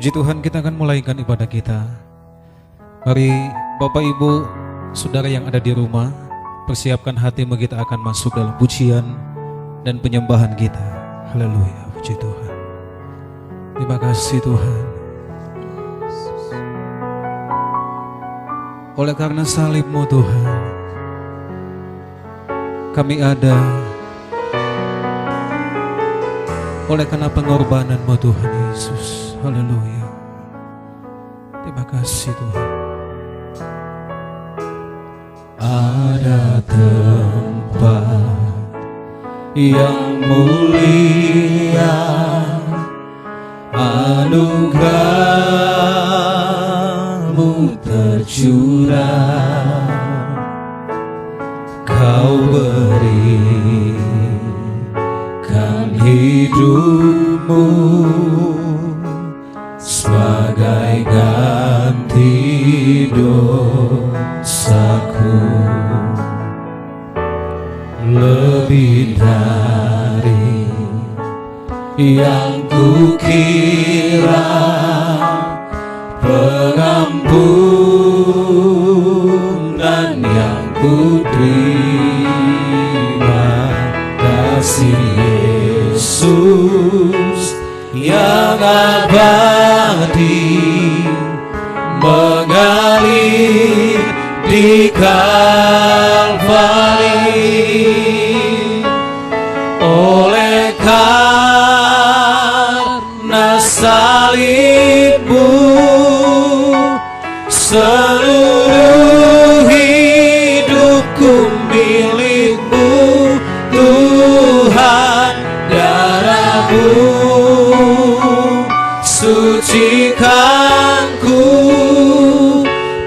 Puji Tuhan, kita akan mulaikan ibadah kita. Mari Bapak Ibu, Saudara yang ada di rumah, persiapkan hatimu, kita akan masuk dalam pujian dan penyembahan kita. Haleluya, puji Tuhan. Terima kasih Tuhan. Oleh karena salib-Mu Tuhan, kami ada. Oleh karena pengorbanan-Mu Tuhan Yesus. Haleluya. Terima kasih Tuhan. Ada tempat yang mulia, anugerah-Mu tercurah, Kau berikan hidup-Mu sebagai ganti dosaku, lebih dari yang kukira, pengampunan yang kuterima, kasih Yesus yang abadi mengalir di Kalvari. Oleh karena salib-Mu, seluruh hidupku milik-Mu Tuhan. Darah-Mu sucikanku,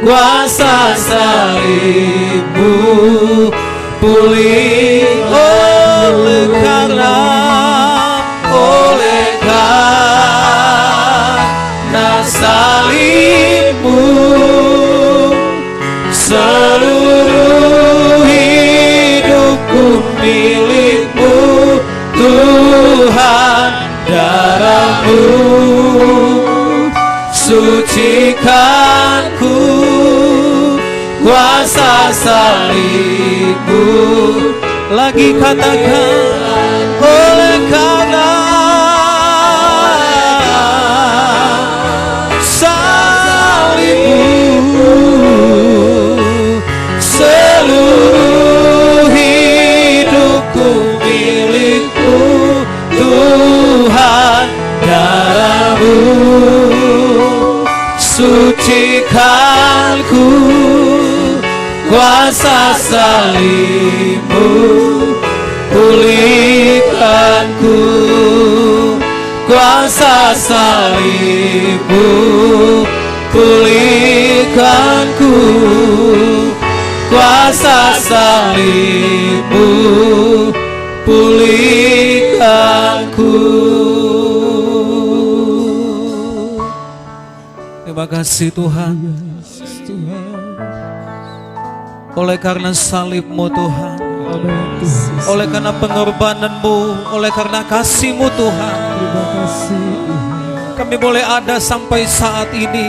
kuasa salib-Mu pulih. Oleh karena salib-Mu, seluruh hidupku milik-Mu Tuhan. Darah-Mu sucikanku, kuasa salib-Mu. Lagi katakan, oleh karena salib-Mu, seluruh hidupku milik-Mu Tuhan. Darah-Mu sucikanku, kuasa salib-Mu pulihkanku, kuasa salib-Mu pulihkanku, kuasa salib-Mu pulihkanku. Terima kasih Tuhan. Oleh karena salib-Mu Tuhan, oleh karena pengorbanan-Mu, oleh karena kasih-Mu Tuhan, kami boleh ada sampai saat ini.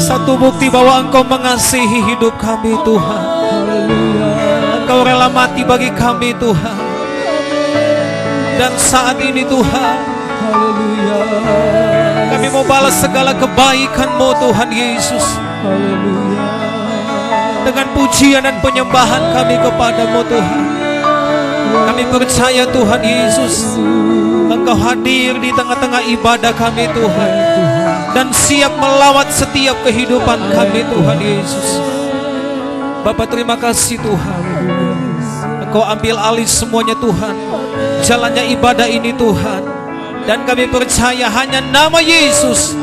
Satu bukti bahwa Engkau mengasihi hidup kami Tuhan. Engkau rela mati bagi kami Tuhan. Dan saat ini Tuhan, kami mau balas segala kebaikan-Mu Tuhan Yesus. Dengan pujian dan penyembahan kami kepada-Mu Tuhan. Kami percaya Tuhan Yesus, Engkau hadir di tengah-tengah ibadah kami Tuhan, dan siap melawat setiap kehidupan kami Tuhan Yesus. Bapa, terima kasih Tuhan, Engkau ambil alih semuanya Tuhan, jalannya ibadah ini Tuhan. Dan kami percaya hanya nama Yesus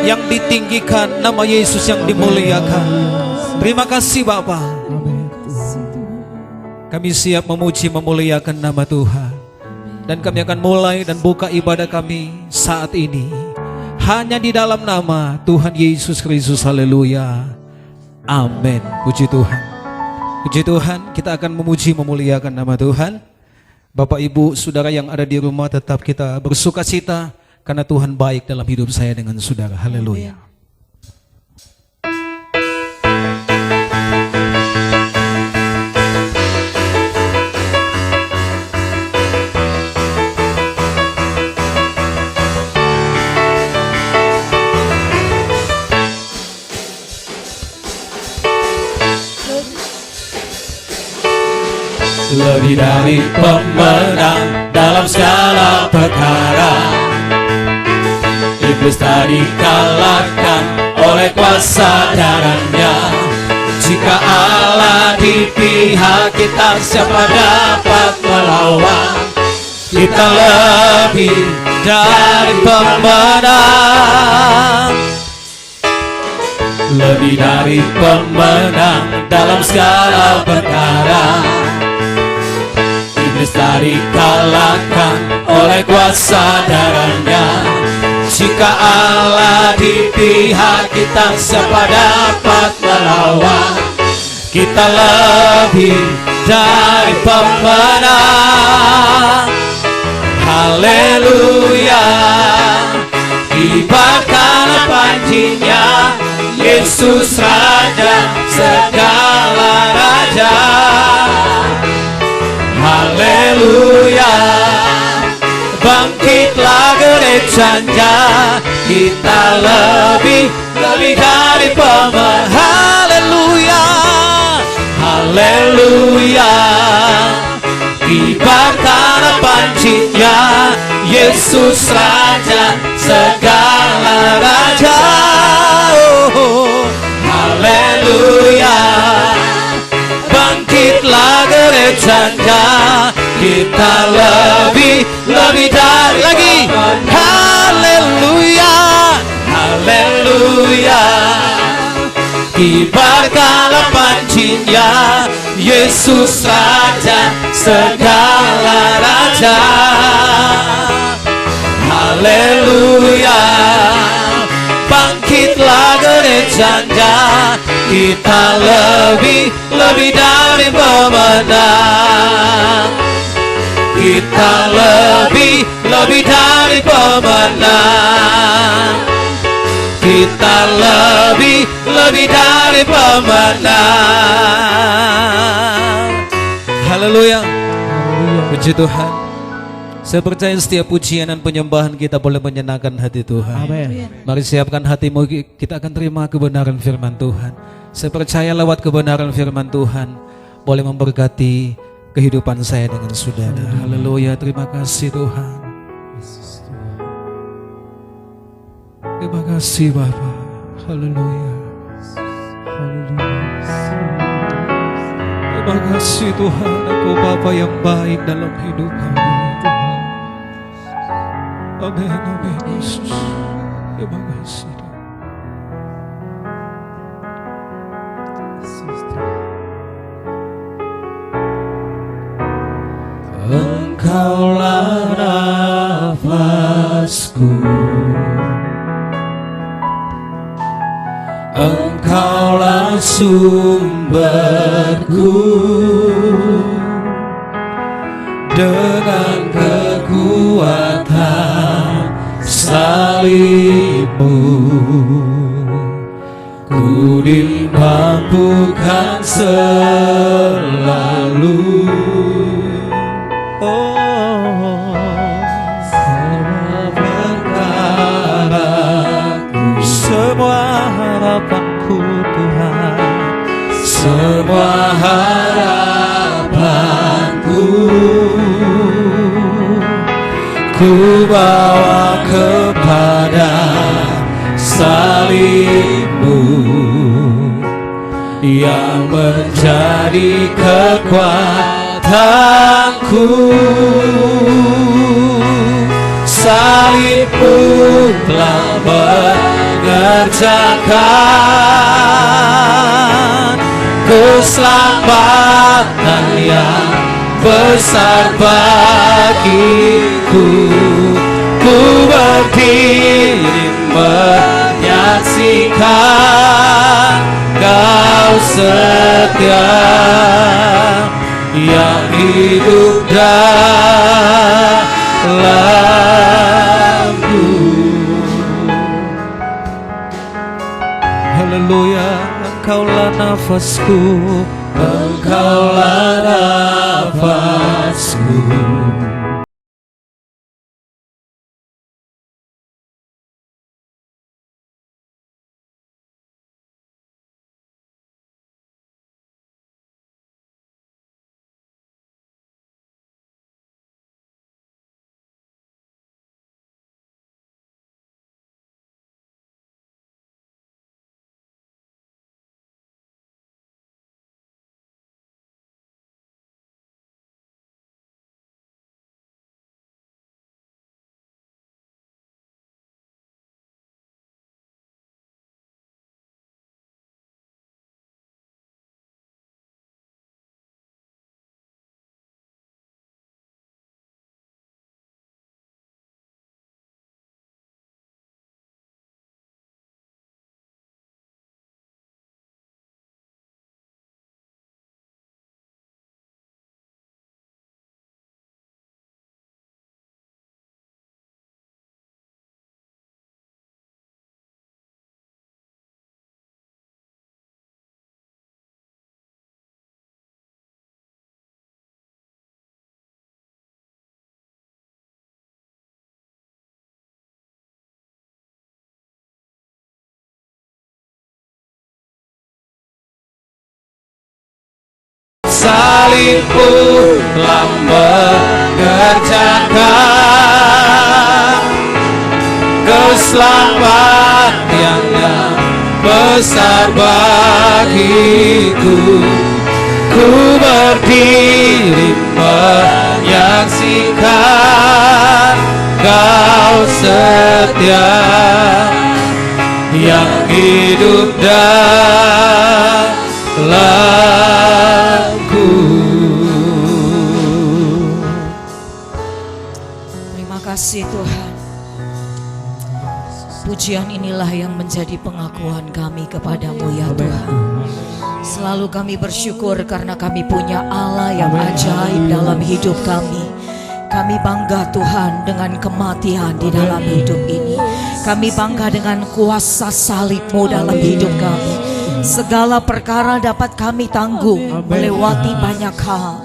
yang ditinggikan, nama Yesus yang dimuliakan. Terima kasih Bapa. Kami siap memuji memuliakan nama Tuhan. Dan kami akan mulai dan buka ibadah kami saat ini hanya di dalam nama Tuhan Yesus Kristus. Haleluya. Amin. Puji Tuhan. Puji Tuhan, kita akan memuji memuliakan nama Tuhan. Bapak Ibu Saudara yang ada di rumah, tetap kita bersuka cita karena Tuhan baik dalam hidup saya dengan saudara. Haleluya. Lebih dari pemenang dalam segala perkara, iblis tak dikalahkan oleh kuasa darahnya. Jika Allah di pihak kita, siapa dapat melawan? Kita lebih dari pemenang, lebih dari pemenang dalam segala perkara. Iblis tak dikalahkan oleh kuasa darahnya. Jika Allah di pihak kita, siapa dapat melawan? Kita lebih dari pemenang. Haleluya. Kibarkanlah panjinya, Yesus Raja segala raja. Haleluya. Bangkitlah gerejanya, kita lebih dari pemenang. Haleluya. Haleluya. Kibarkanlah panjinya, Yesus Raja segala raja. Oh, haleluya. Bangkitlah gerejanya, kita lebih dari lagi. Haleluya. Haleluya. Kibarkanlah panjinya, Yesus Raja segala raja. Haleluya. Bangkitlah gerejanya, kita lebih dari pemenang. Kita lebih dari pemenang. Kita lebih dari pemenang. Haleluya. Puji Tuhan. Saya percaya setiap pujian dan penyembahan kita boleh menyenangkan hati Tuhan. Amin. Mari siapkan hatimu, kita akan terima kebenaran firman Tuhan. Saya percaya lewat kebenaran firman Tuhan boleh memberkati kehidupan saya dengan saudara. Haleluya. Terima kasih Tuhan. Terima kasih Bapa. Haleluya. Terima kasih Tuhan, Engkau Bapa yang baik dalam hidup kami. Amin, amin Yesus. Terima kasih. Engkaulah nafasku, Engkaulah sumberku. Dengan kekuatan salibmu, ku dimampukan selalu. Semua perkaraku, semua harapanku Tuhan, semua harapanku ku bawa kepada salibmu yang menjadi kekuatanku. salibmu telah mengerjakan keselamatan yang besar bagiku. Ku berdiri menyaksikan Kau setia yang hidup dalamku. Haleluya, Engkaulah nafasku, Engkaulah nafasku. Salibmu telah mengerjakan keselamatan yang besar bagiku. Ku berdiri menyaksikan Kau setia yang hidup dalamku. Terima kasih Tuhan. Pujian inilah yang menjadi pengakuan kami kepadamu ya Tuhan. Selalu kami bersyukur karena kami punya Allah yang ajaib dalam hidup kami. Kami bangga Tuhan dengan kematian di dalam hidup ini. Kami bangga dengan kuasa salib-Mu dalam hidup kami. Segala perkara dapat kami tanggung melewati banyak hal.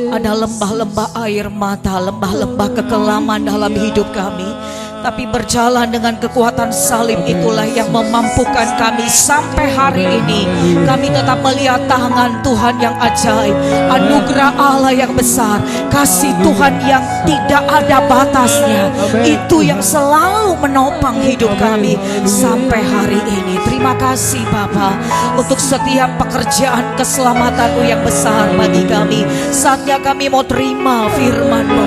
Ada lembah-lembah air mata, lembah-lembah kekelaman dalam hidup kami. Tapi berjalan dengan kekuatan salib itulah yang memampukan kami sampai hari ini. Kami tetap melihat tangan Tuhan yang ajaib, anugerah Allah yang besar, kasih Tuhan yang tidak ada batasnya. Itu yang selalu menopang hidup kami sampai hari ini. Terima kasih Bapa untuk setiap pekerjaan keselamatan-Mu yang besar bagi kami. Saatnya kami mau terima firman-Mu.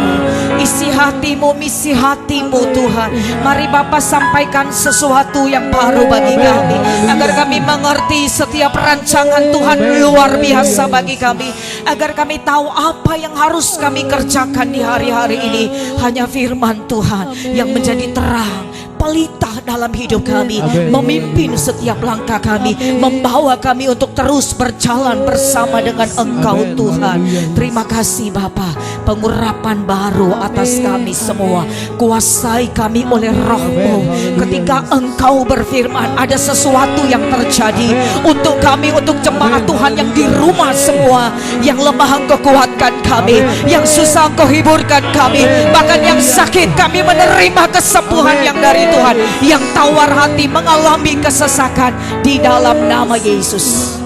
Isi hatimu, misi hatimu Tuhan. Mari Bapa sampaikan sesuatu yang baru bagi kami, agar kami mengerti setiap rancangan Tuhan luar biasa bagi kami, agar kami tahu apa yang harus kami kerjakan di hari-hari ini. Hanya firman Tuhan yang menjadi terang, pelita dalam hidup kami, memimpin setiap langkah kami, membawa kami untuk terus berjalan bersama dengan Engkau Tuhan. Terima kasih Bapa, pengurapan baru atas kami semua. Kuasai kami oleh Roh-Mu. Ketika Engkau berfirman, ada sesuatu yang terjadi untuk kami, untuk jemaat Tuhan yang di rumah semua. Yang lemah Engkau kuatkan kami, yang susah Engkau hiburkan kami, bahkan yang sakit kami menerima kesembuhan yang dari Tuhan. Yang tawar hati mengalami kesesakan, di dalam nama Yesus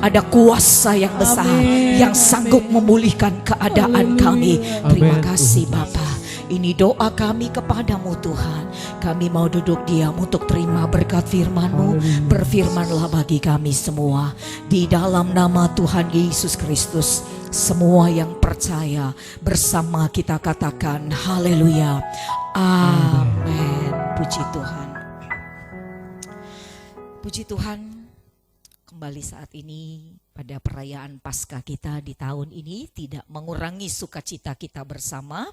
ada kuasa yang besar yang sanggup memulihkan keadaan kami. Terima kasih Bapa. Ini doa kami kepadamu Tuhan. Kami mau duduk diam untuk terima berkat firman-Mu. Berfirmanlah bagi kami semua. Di dalam nama Tuhan Yesus Kristus, Semua yang percaya bersama kita katakan haleluya. Amin. Puji Tuhan. Puji Tuhan, kembali saat ini pada perayaan Paskah kita di tahun ini tidak mengurangi sukacita kita bersama.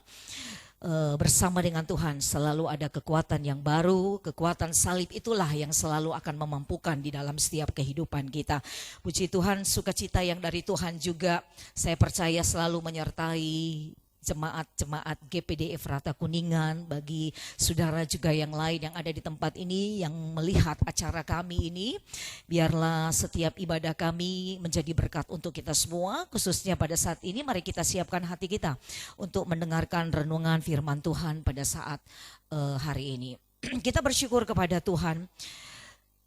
Bersama dengan Tuhan selalu ada kekuatan yang baru, kekuatan salib itulah yang selalu akan memampukan di dalam setiap kehidupan kita. Puji Tuhan, sukacita yang dari Tuhan juga saya percaya selalu menyertai jemaat-jemaat GPD Efrata Kuningan, bagi saudara juga yang lain yang ada di tempat ini yang melihat acara kami ini. Biarlah setiap ibadah kami menjadi berkat untuk kita semua, khususnya pada saat ini mari kita siapkan hati kita untuk mendengarkan renungan firman Tuhan pada saat hari ini. Kita bersyukur kepada Tuhan.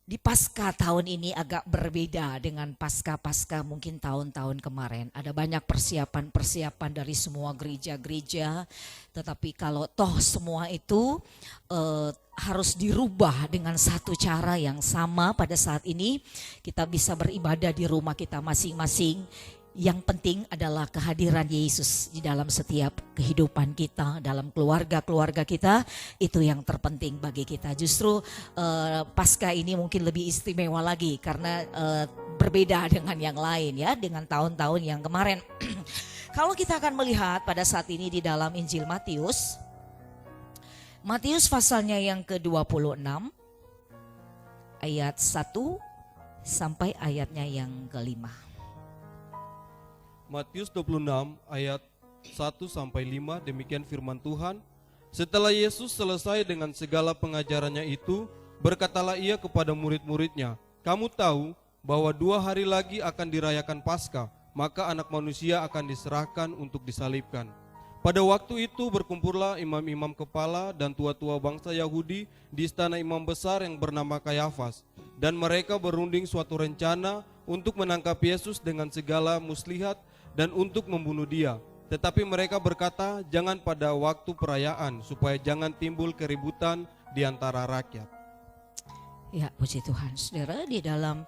Di Paskah tahun ini agak berbeda dengan Paskah mungkin tahun-tahun kemarin. Ada banyak persiapan dari semua gereja-gereja. Tetapi kalau toh semua itu harus dirubah dengan satu cara yang sama pada saat ini. Kita bisa beribadah di rumah kita masing-masing. Yang penting adalah kehadiran Yesus di dalam setiap kehidupan kita, dalam keluarga-keluarga kita, itu yang terpenting bagi kita. Justru Paskah ini mungkin lebih istimewa lagi karena berbeda dengan yang lain ya, dengan tahun-tahun yang kemarin. Kalau kita akan melihat pada saat ini di dalam Injil Matius pasalnya yang ke-26 ayat 1 sampai ayatnya yang ke-5. Matius 26 ayat 1 sampai 5, demikian firman Tuhan. Setelah Yesus selesai dengan segala pengajarannya itu, berkatalah ia kepada murid-muridnya, "Kamu tahu bahwa 2 hari lagi akan dirayakan Paskah, maka Anak Manusia akan diserahkan untuk disalibkan." Pada waktu itu berkumpullah imam-imam kepala dan tua-tua bangsa Yahudi di istana imam besar yang bernama Kayafas, dan mereka berunding suatu rencana untuk menangkap Yesus dengan segala muslihat dan untuk membunuh dia. Tetapi mereka berkata, jangan pada waktu perayaan, supaya jangan timbul keributan di antara rakyat. Ya, puji Tuhan. Saudara, di dalam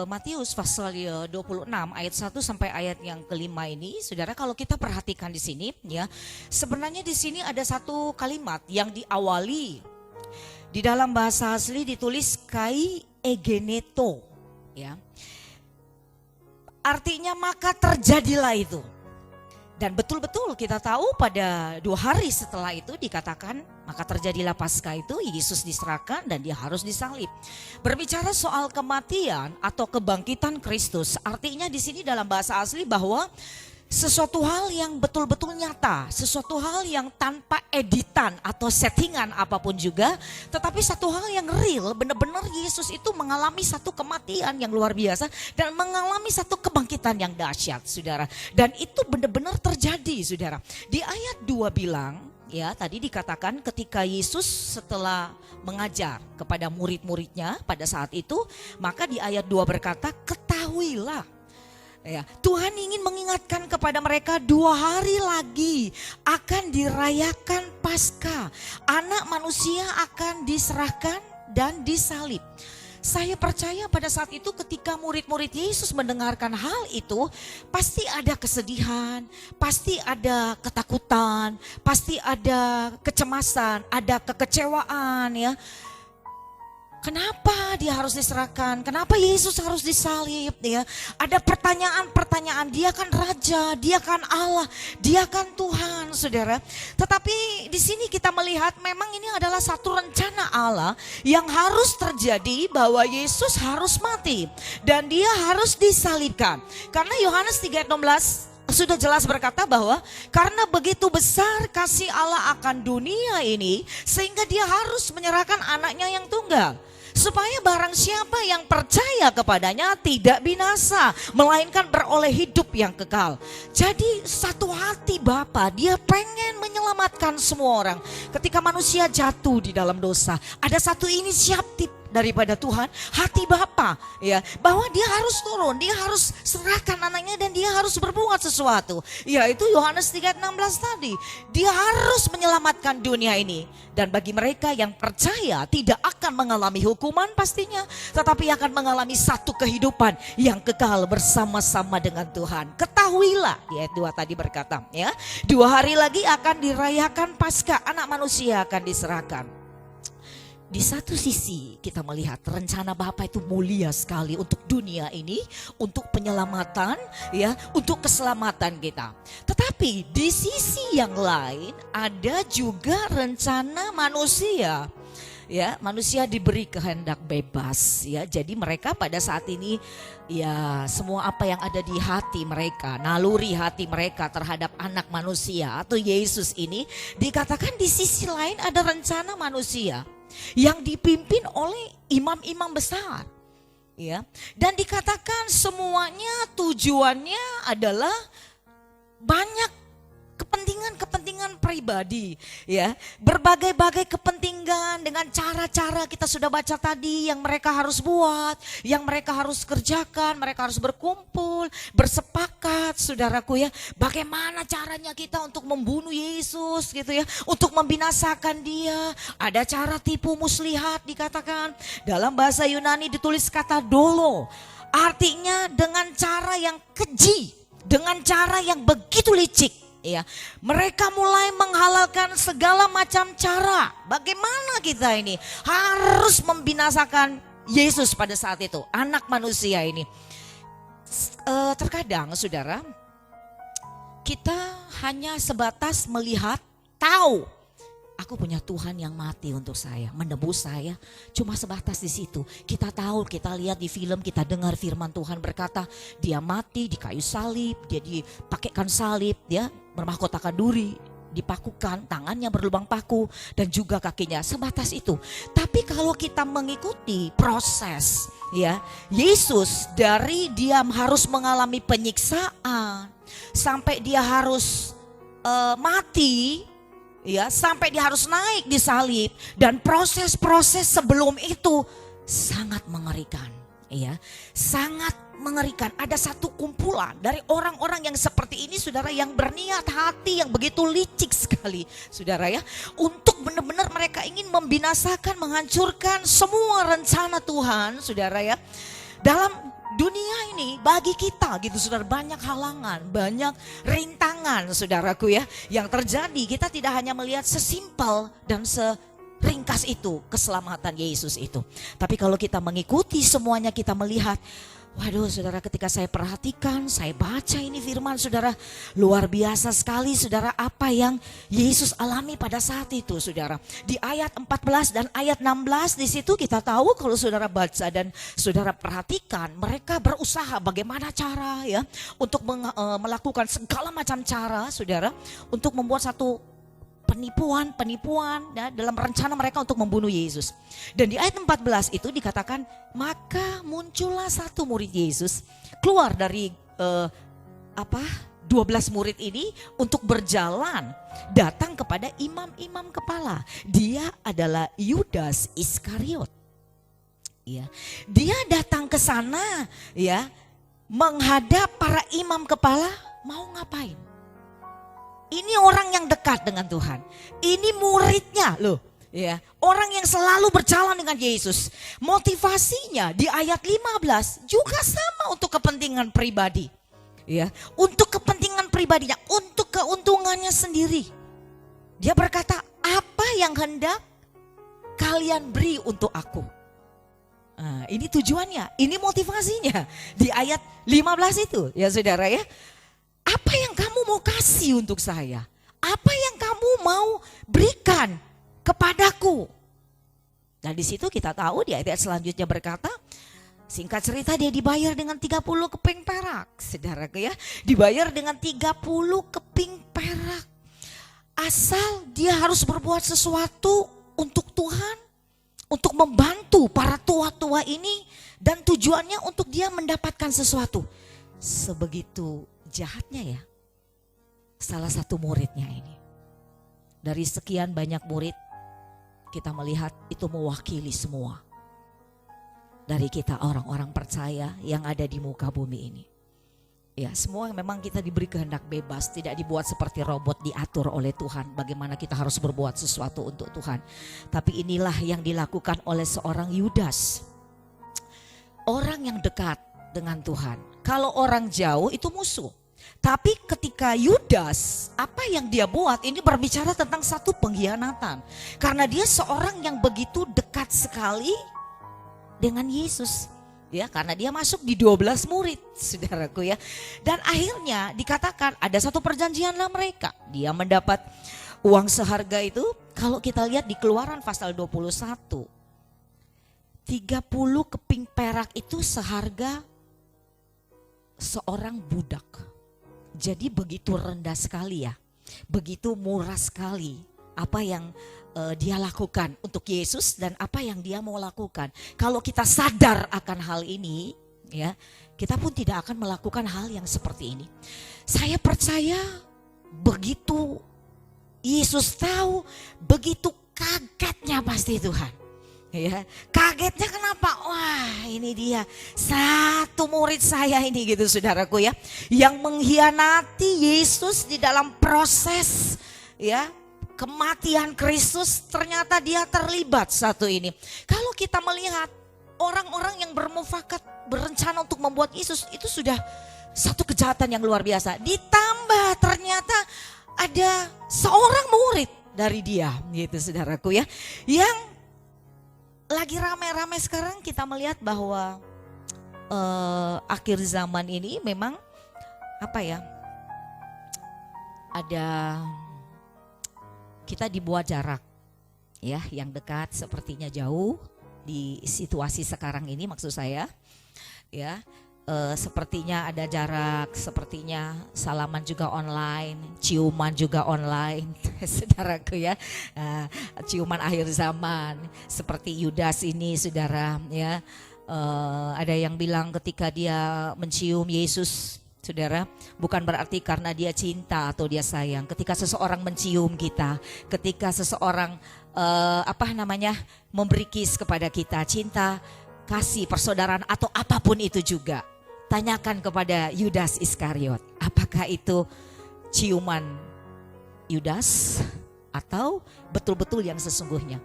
Matius pasal 26 ayat 1 sampai ayat yang kelima ini, saudara, kalau kita perhatikan di sini ya, sebenarnya di sini ada satu kalimat yang diawali di dalam bahasa asli ditulis kai egeneto ya. Artinya maka terjadilah itu. Dan betul-betul kita tahu pada 2 hari setelah itu dikatakan maka terjadilah Paskah itu, Yesus diserahkan dan dia harus disalib. Berbicara soal kematian atau kebangkitan Kristus, artinya di sini dalam bahasa asli bahwa sesuatu hal yang betul-betul nyata, sesuatu hal yang tanpa editan atau settingan apapun juga, tetapi satu hal yang real, benar-benar Yesus itu mengalami satu kematian yang luar biasa dan mengalami satu kebangkitan yang dahsyat, saudara. Dan itu benar-benar terjadi, saudara. Di ayat 2 bilang, ya tadi dikatakan ketika Yesus setelah mengajar kepada murid-muridnya pada saat itu, maka di ayat 2 berkata, ketahuilah. Ya, Tuhan ingin mengingatkan kepada mereka 2 hari lagi akan dirayakan Paskah. Anak manusia akan diserahkan dan disalib. Saya percaya pada saat itu ketika murid-murid Yesus mendengarkan hal itu, pasti ada kesedihan, pasti ada ketakutan, pasti ada kecemasan, ada kekecewaan ya. Kenapa dia harus diserahkan? Kenapa Yesus harus disalib? Ya, ada pertanyaan-pertanyaan. Dia kan Raja, dia kan Allah, dia kan Tuhan, saudara. Tetapi di sini kita melihat memang ini adalah satu rencana Allah yang harus terjadi bahwa Yesus harus mati dan dia harus disalibkan. Karena Yohanes 3:16 sudah jelas berkata bahwa karena begitu besar kasih Allah akan dunia ini sehingga dia harus menyerahkan anaknya yang tunggal. Supaya barang siapa yang percaya kepadanya tidak binasa, melainkan beroleh hidup yang kekal. Jadi satu hati Bapa, dia pengen menyelamatkan semua orang. Ketika manusia jatuh di dalam dosa, ada satu inisiatif daripada Tuhan, hati Bapa, ya, bahwa dia harus turun, dia harus serahkan anaknya dan dia harus berbuat sesuatu. Yaitu Yohanes 3:16 tadi, dia harus menyelamatkan dunia ini. Dan bagi mereka yang percaya tidak akan mengalami hukuman pastinya, tetapi akan mengalami satu kehidupan yang kekal bersama-sama dengan Tuhan. Ketahuilah, di ayat 2 tadi berkata, ya, 2 hari lagi akan dirayakan Paskah, anak manusia akan diserahkan. Di satu sisi kita melihat rencana Bapa itu mulia sekali untuk dunia ini, untuk penyelamatan, ya, untuk keselamatan kita. Tetapi di sisi yang lain ada juga rencana manusia. Ya, manusia diberi kehendak bebas, ya. Jadi mereka pada saat ini, ya, semua apa yang ada di hati mereka, naluri hati mereka terhadap anak manusia atau Yesus ini, dikatakan di sisi lain ada rencana manusia yang dipimpin oleh imam-imam besar, ya. Dan dikatakan semuanya tujuannya adalah banyak kepentingan pribadi, ya, berbagai-bagai kepentingan dengan cara-cara kita sudah baca tadi yang mereka harus buat, yang mereka harus kerjakan, mereka harus berkumpul, bersepakat, saudaraku, ya, bagaimana caranya kita untuk membunuh Yesus, gitu, ya, untuk membinasakan dia. Ada cara tipu muslihat dikatakan, dalam bahasa Yunani ditulis kata dolo, artinya dengan cara yang keji, dengan cara yang begitu licik. Ya, mereka mulai menghalalkan segala macam cara. Bagaimana kita ini harus membinasakan Yesus pada saat itu, anak manusia ini. Terkadang, saudara, kita hanya sebatas melihat, tahu, aku punya Tuhan yang mati untuk saya, menebus saya. Cuma sebatas di situ. Kita tahu, kita lihat di film, kita dengar firman Tuhan berkata, dia mati di kayu salib, dia dipakaikan salib, dia bermahkotakan duri, dipakukan, tangannya berlubang paku, dan juga kakinya. Sebatas itu. Tapi kalau kita mengikuti proses, ya, Yesus dari dia harus mengalami penyiksaan, sampai dia harus mati, ya, sampai dia harus naik di salib, dan proses-proses sebelum itu sangat mengerikan, ya, sangat mengerikan. Ada satu kumpulan dari orang-orang yang seperti ini, saudara, yang berniat hati yang begitu licik sekali, saudara, ya, untuk benar-benar mereka ingin membinasakan, menghancurkan semua rencana Tuhan, saudara, ya, dalam dunia ini. Bagi kita, gitu, saudara, banyak halangan, banyak rintangan, saudaraku, ya, yang terjadi. Kita tidak hanya melihat sesimpel dan seringkas itu keselamatan Yesus itu, tapi kalau kita mengikuti semuanya, kita melihat, waduh, saudara, ketika saya perhatikan, saya baca ini firman, saudara, luar biasa sekali, saudara, apa yang Yesus alami pada saat itu, saudara. Di ayat 14 dan ayat 16 di situ kita tahu, kalau saudara baca dan saudara perhatikan, mereka berusaha bagaimana cara, ya, untuk melakukan segala macam cara, saudara, untuk membuat satu penipuan, ya, dalam rencana mereka untuk membunuh Yesus. Dan di ayat 14 itu dikatakan, maka muncullah satu murid Yesus keluar dari 12 murid ini untuk berjalan datang kepada imam-imam kepala. Dia adalah Yudas Iskariot. Ya, dia datang ke sana, ya, menghadap para imam kepala, mau ngapain? Ini orang yang dekat dengan Tuhan. Ini muridnya loh, ya. Orang yang selalu berjalan dengan Yesus. Motivasinya di ayat 15 juga sama untuk kepentingan pribadi. Ya, untuk kepentingan pribadinya, untuk keuntungannya sendiri. Dia berkata, apa yang hendak kalian beri untuk aku? Nah, ini tujuannya, ini motivasinya di ayat 15 itu, ya, saudara, ya. Apa yang kamu mau kasih untuk saya? Apa yang kamu mau berikan kepadaku? Nah, di situ kita tahu di ayat selanjutnya berkata, singkat cerita dia dibayar dengan 30 keping perak, saudaraku, ya. Dibayar dengan 30 keping perak. Asal dia harus berbuat sesuatu untuk Tuhan, untuk membantu para tua-tua ini, dan tujuannya untuk dia mendapatkan sesuatu. Sebegitu jahatnya, ya, salah satu muridnya ini. Dari sekian banyak murid, kita melihat itu mewakili semua. dari kita orang-orang percaya yang ada di muka bumi ini. Ya, semua memang kita diberi kehendak bebas, tidak dibuat seperti robot diatur oleh Tuhan bagaimana kita harus berbuat sesuatu untuk Tuhan. Tapi inilah yang dilakukan oleh seorang Yudas. Orang yang dekat dengan Tuhan. Kalau orang jauh itu musuh. Tapi ketika Yudas, apa yang dia buat ini berbicara tentang satu pengkhianatan. Karena dia seorang yang begitu dekat sekali dengan Yesus. Ya, karena dia masuk di 12 murid, saudaraku ya. Dan akhirnya dikatakan ada satu perjanjianlah mereka. Dia mendapat uang seharga itu, kalau kita lihat di Keluaran pasal 21. 30 keping perak itu seharga seorang budak. Jadi begitu rendah sekali ya. Begitu murah sekali apa yang dia lakukan untuk Yesus dan apa yang dia mau lakukan. Kalau kita sadar akan hal ini, ya, kita pun tidak akan melakukan hal yang seperti ini. Saya percaya begitu Yesus tahu, begitu kagetnya pasti Tuhan. Ya, kagetnya kenapa? Wah, ini dia satu murid saya ini gitu saudaraku ya, yang mengkhianati Yesus di dalam proses ya kematian Kristus, ternyata dia terlibat satu ini. Kalau kita melihat orang-orang yang bermufakat berencana untuk membuat Yesus, itu sudah satu kejahatan yang luar biasa. Ditambah ternyata ada seorang murid dari dia gitu saudaraku ya, yang lagi rame-rame sekarang kita melihat bahwa akhir zaman ini memang apa ya, ada kita dibuat jarak ya, yang dekat sepertinya jauh di situasi sekarang ini maksud saya ya. Sepertinya ada jarak, sepertinya salaman juga online, ciuman juga online, saudaraku ya, ciuman akhir zaman seperti Yudas ini saudara ya. Ada yang bilang ketika dia mencium Yesus, saudara, bukan berarti karena dia cinta atau dia sayang. Ketika seseorang mencium kita, ketika seseorang memberi kiss kepada kita, cinta, kasih, persaudaraan atau apapun itu juga. Tanyakan kepada Yudas Iskariot, apakah itu ciuman Yudas atau betul-betul yang sesungguhnya?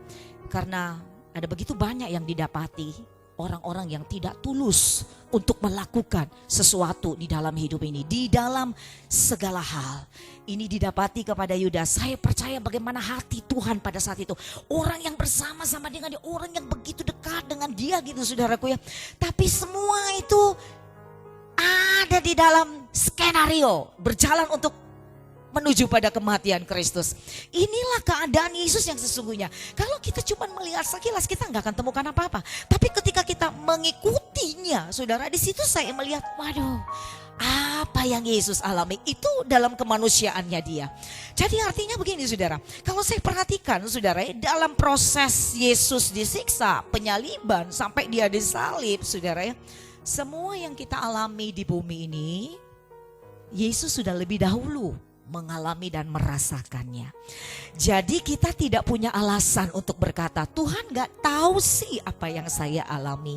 Karena ada begitu banyak yang didapati orang-orang yang tidak tulus untuk melakukan sesuatu di dalam hidup ini, di dalam segala hal. Ini didapati kepada Yudas. Saya percaya bagaimana hati Tuhan pada saat itu. Orang yang bersama-sama dengan dia, orang yang begitu dekat dengan dia gitu saudaraku ya. Tapi semua itu ada di dalam skenario berjalan untuk menuju pada kematian Kristus. Inilah keadaan Yesus yang sesungguhnya. Kalau kita cuma melihat sekilas kita nggak akan temukan apa-apa. Tapi ketika kita mengikutinya, saudara, di situ saya melihat, waduh, apa yang Yesus alami itu dalam kemanusiaannya dia. Jadi artinya begini saudara, kalau saya perhatikan saudara, dalam proses Yesus disiksa, penyaliban sampai dia disalib saudara ya, semua yang kita alami di bumi ini, Yesus sudah lebih dahulu mengalami dan merasakannya. Jadi kita tidak punya alasan untuk berkata, Tuhan gak tahu sih apa yang saya alami.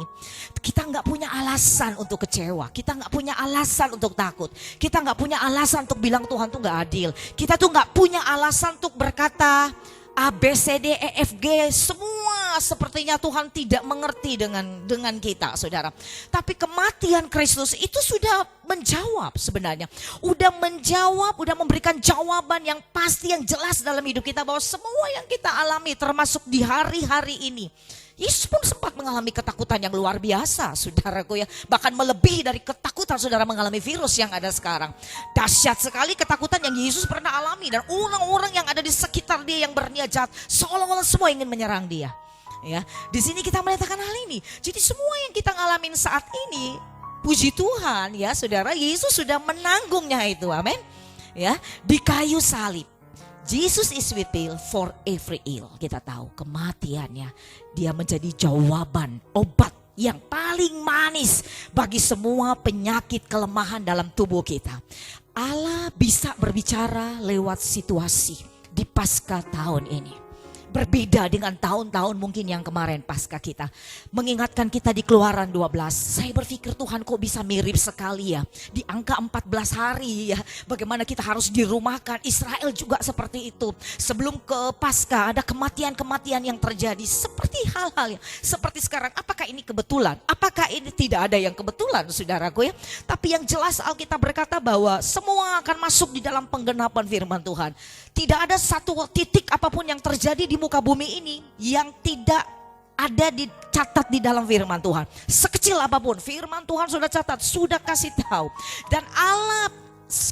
Kita gak punya alasan untuk kecewa. Kita gak punya alasan untuk takut. Kita gak punya alasan untuk bilang Tuhan tuh gak adil. Kita tuh gak punya alasan untuk berkata A, B, C, D, E, F, G, semua sepertinya Tuhan tidak mengerti dengan kita saudara. Tapi kematian Kristus itu sudah menjawab sebenarnya. Udah menjawab, udah memberikan jawaban yang pasti, yang jelas dalam hidup kita. Bahwa semua yang kita alami termasuk di hari-hari ini, Yesus pun sempat mengalami ketakutan yang luar biasa saudaraku ya. Bahkan melebihi dari ketakutan saudara mengalami virus yang ada sekarang. Dahsyat sekali ketakutan yang Yesus pernah alami. Dan orang-orang yang ada di sekitar dia yang berniat jahat, seolah-olah semua ingin menyerang dia. Ya, di sini kita melihatkan hal ini. Jadi semua yang kita ngalamin saat ini, puji Tuhan ya saudara, Yesus sudah menanggungnya itu, amin. Ya, di kayu salib. Jesus is with you for every ill. Kita tahu kematiannya, dia menjadi jawaban, obat yang paling manis bagi semua penyakit kelemahan dalam tubuh kita. Allah bisa berbicara lewat situasi di Paskah tahun ini. berbeda dengan tahun-tahun mungkin yang kemarin pasca kita. Mengingatkan kita di Keluaran 12. Saya berpikir Tuhan kok bisa mirip sekali ya. Di angka 14 hari ya. Bagaimana kita harus dirumahkan. Israel juga seperti itu. Sebelum ke pasca ada kematian-kematian yang terjadi. Seperti hal-hal yang seperti sekarang. Apakah ini kebetulan? Apakah ini tidak ada yang kebetulan saudaraku ya. Tapi yang jelas Alkitab berkata bahwa semua akan masuk di dalam penggenapan firman Tuhan. Tidak ada satu titik apapun yang terjadi di muka bumi ini yang tidak ada dicatat di dalam firman Tuhan. Sekecil apapun firman Tuhan sudah catat, sudah kasih tahu. Dan Allah,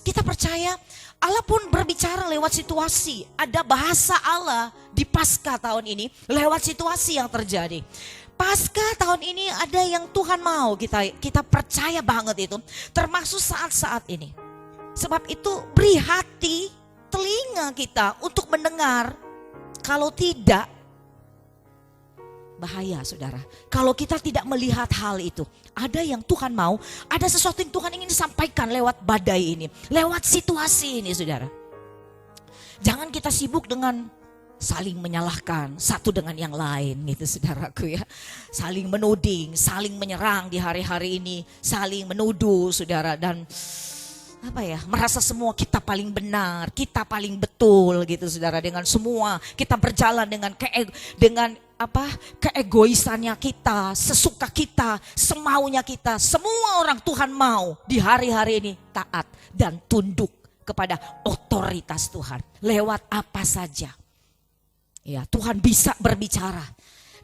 kita percaya Allah pun berbicara lewat situasi. Ada bahasa Allah di Paskah tahun ini lewat situasi yang terjadi. Paskah tahun ini ada yang Tuhan mau kita percaya banget itu, termasuk saat-saat ini. Sebab itu beri hati telinga kita untuk mendengar. Kalau tidak, bahaya saudara. Kalau kita tidak melihat hal itu, ada yang Tuhan mau, ada sesuatu yang Tuhan ingin sampaikan lewat badai ini, lewat situasi ini saudara. Jangan kita sibuk dengan saling menyalahkan satu dengan yang lain gitu saudaraku ya. Saling menuding, saling menyerang di hari-hari ini, saling menuduh saudara, dan merasa semua kita paling benar, kita paling betul gitu saudara, dengan semua kita berjalan dengan keegoisannya kita, sesuka kita, semaunya kita. Semua orang Tuhan mau di hari-hari ini taat dan tunduk kepada otoritas Tuhan lewat apa saja. Ya, Tuhan bisa berbicara.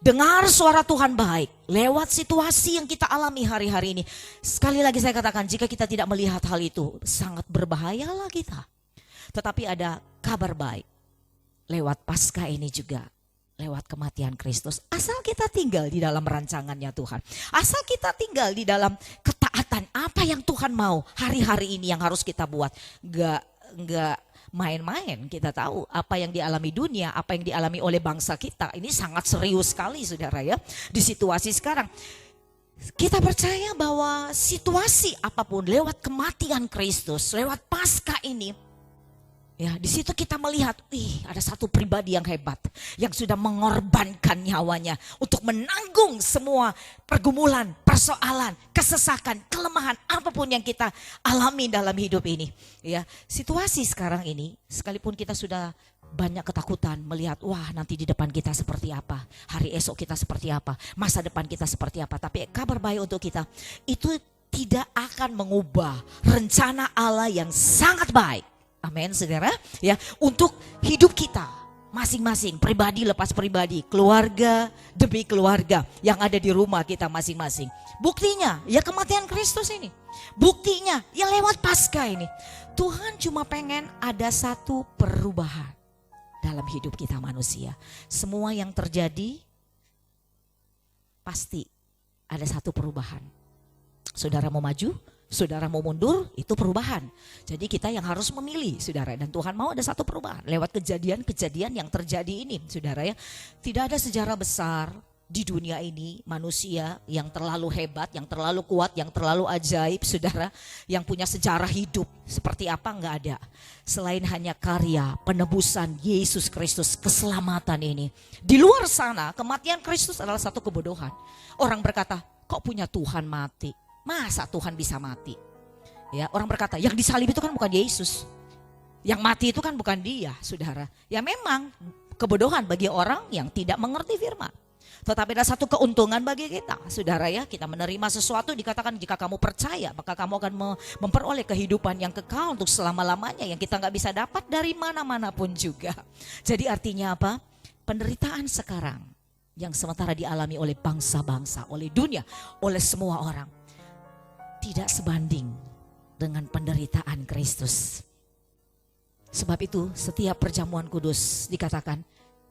Dengar suara Tuhan baik lewat situasi yang kita alami hari-hari ini. Sekali lagi saya katakan, jika kita tidak melihat hal itu, sangat berbahayalah kita. Tetapi ada kabar baik lewat Paskah ini juga, lewat kematian Kristus. Asal kita tinggal di dalam rancangannya Tuhan. Asal kita tinggal di dalam ketaatan apa yang Tuhan mau hari-hari ini yang harus kita buat. Enggak main-main. Kita tahu apa yang dialami dunia, apa yang dialami oleh bangsa kita. Ini sangat serius sekali saudara ya. Di situasi sekarang. Kita percaya bahwa situasi apapun lewat kematian Kristus, lewat Paskah ini, ya, di situ kita melihat, ada satu pribadi yang hebat yang sudah mengorbankan nyawanya untuk menanggung semua pergumulan, persoalan, kesesakan, kelemahan apapun yang kita alami dalam hidup ini. Ya, situasi sekarang ini, sekalipun kita sudah banyak ketakutan melihat, nanti di depan kita seperti apa, hari esok kita seperti apa, masa depan kita seperti apa. Tapi kabar baik untuk kita, itu tidak akan mengubah rencana Allah yang sangat baik. Amin saudara ya, untuk hidup kita masing-masing, pribadi lepas pribadi, keluarga demi keluarga yang ada di rumah kita masing-masing. Buktinya ya kematian Kristus ini, buktinya ya lewat Paskah ini. Tuhan cuma pengen ada satu perubahan dalam hidup kita manusia. Semua yang terjadi pasti ada satu perubahan. Saudara mau maju, saudara mau mundur, itu perubahan. Jadi kita yang harus memilih saudara, dan Tuhan mau ada satu perubahan lewat kejadian-kejadian yang terjadi ini saudara ya. Tidak ada sejarah besar di dunia ini manusia yang terlalu hebat, yang terlalu kuat, yang terlalu ajaib saudara, yang punya sejarah hidup seperti apa, enggak ada. Selain hanya karya penebusan Yesus Kristus, keselamatan ini. Di luar sana kematian Kristus adalah satu kebodohan. Orang berkata, kok punya Tuhan mati? Masa Tuhan bisa mati? Ya, orang berkata, yang disalib itu kan bukan Yesus. Yang mati itu kan bukan dia, saudara. Ya memang kebodohan bagi orang yang tidak mengerti firman. Tetapi ada satu keuntungan bagi kita, saudara ya. Kita menerima sesuatu, dikatakan jika kamu percaya, maka kamu akan memperoleh kehidupan yang kekal untuk selama-lamanya, yang kita nggak bisa dapat dari mana-mana pun juga. Jadi artinya apa? Penderitaan sekarang yang sementara dialami oleh bangsa-bangsa, oleh dunia, oleh semua orang, tidak sebanding dengan penderitaan Kristus. Sebab itu setiap perjamuan kudus dikatakan,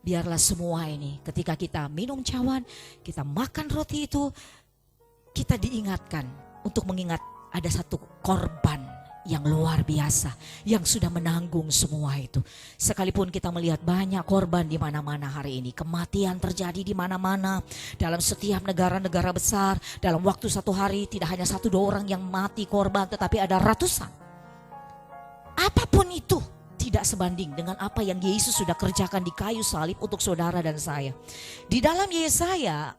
biarlah semua ini ketika kita minum cawan, kita makan roti itu, kita diingatkan untuk mengingat ada satu korban yang luar biasa yang sudah menanggung semua itu. Sekalipun kita melihat banyak korban di mana-mana hari ini, kematian terjadi di mana-mana dalam setiap negara-negara besar. Dalam waktu satu hari tidak hanya 1-2 orang yang mati korban, tetapi ada ratusan. Apapun itu, tidak sebanding dengan apa yang Yesus sudah kerjakan di kayu salib untuk saudara dan saya. Di dalam Yesaya,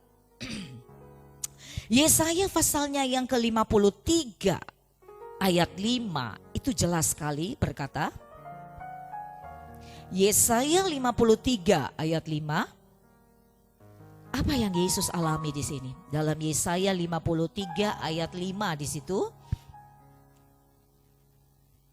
Yesaya pasalnya yang ke-53 ayat 5 itu jelas sekali berkata, Yesaya 53 ayat 5. Apa yang Yesus alami di sini? Dalam Yesaya 53 ayat 5 di situ.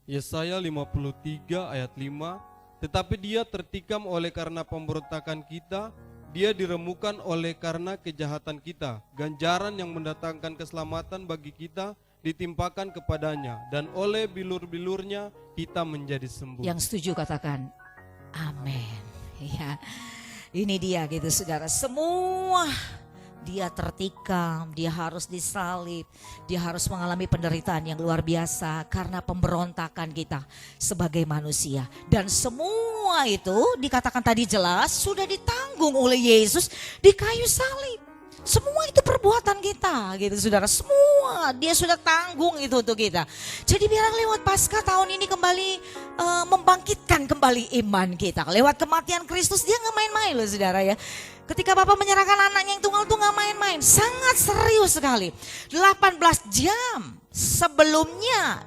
Yesaya 53 ayat 5, tetapi dia tertikam oleh karena pemberontakan kita, dia diremukan oleh karena kejahatan kita. Ganjaran yang mendatangkan keselamatan bagi kita ditimpakan kepadanya, dan oleh bilur-bilurnya kita menjadi sembuh. Yang setuju katakan amin. Ya. Ini dia gitu saudara, semua dia tertikam, dia harus disalib, dia harus mengalami penderitaan yang luar biasa karena pemberontakan kita sebagai manusia. Dan semua itu dikatakan tadi jelas sudah ditanggung oleh Yesus di kayu salib. Semua itu perbuatan kita gitu saudara, semua dia sudah tanggung itu untuk kita. Jadi biar lewat Paskah tahun ini kembali membangkitkan kembali iman kita. Lewat kematian Kristus dia gak main-main loh saudara ya. Ketika Bapa menyerahkan anaknya yang tunggal itu gak main-main, sangat serius sekali. 18 jam sebelumnya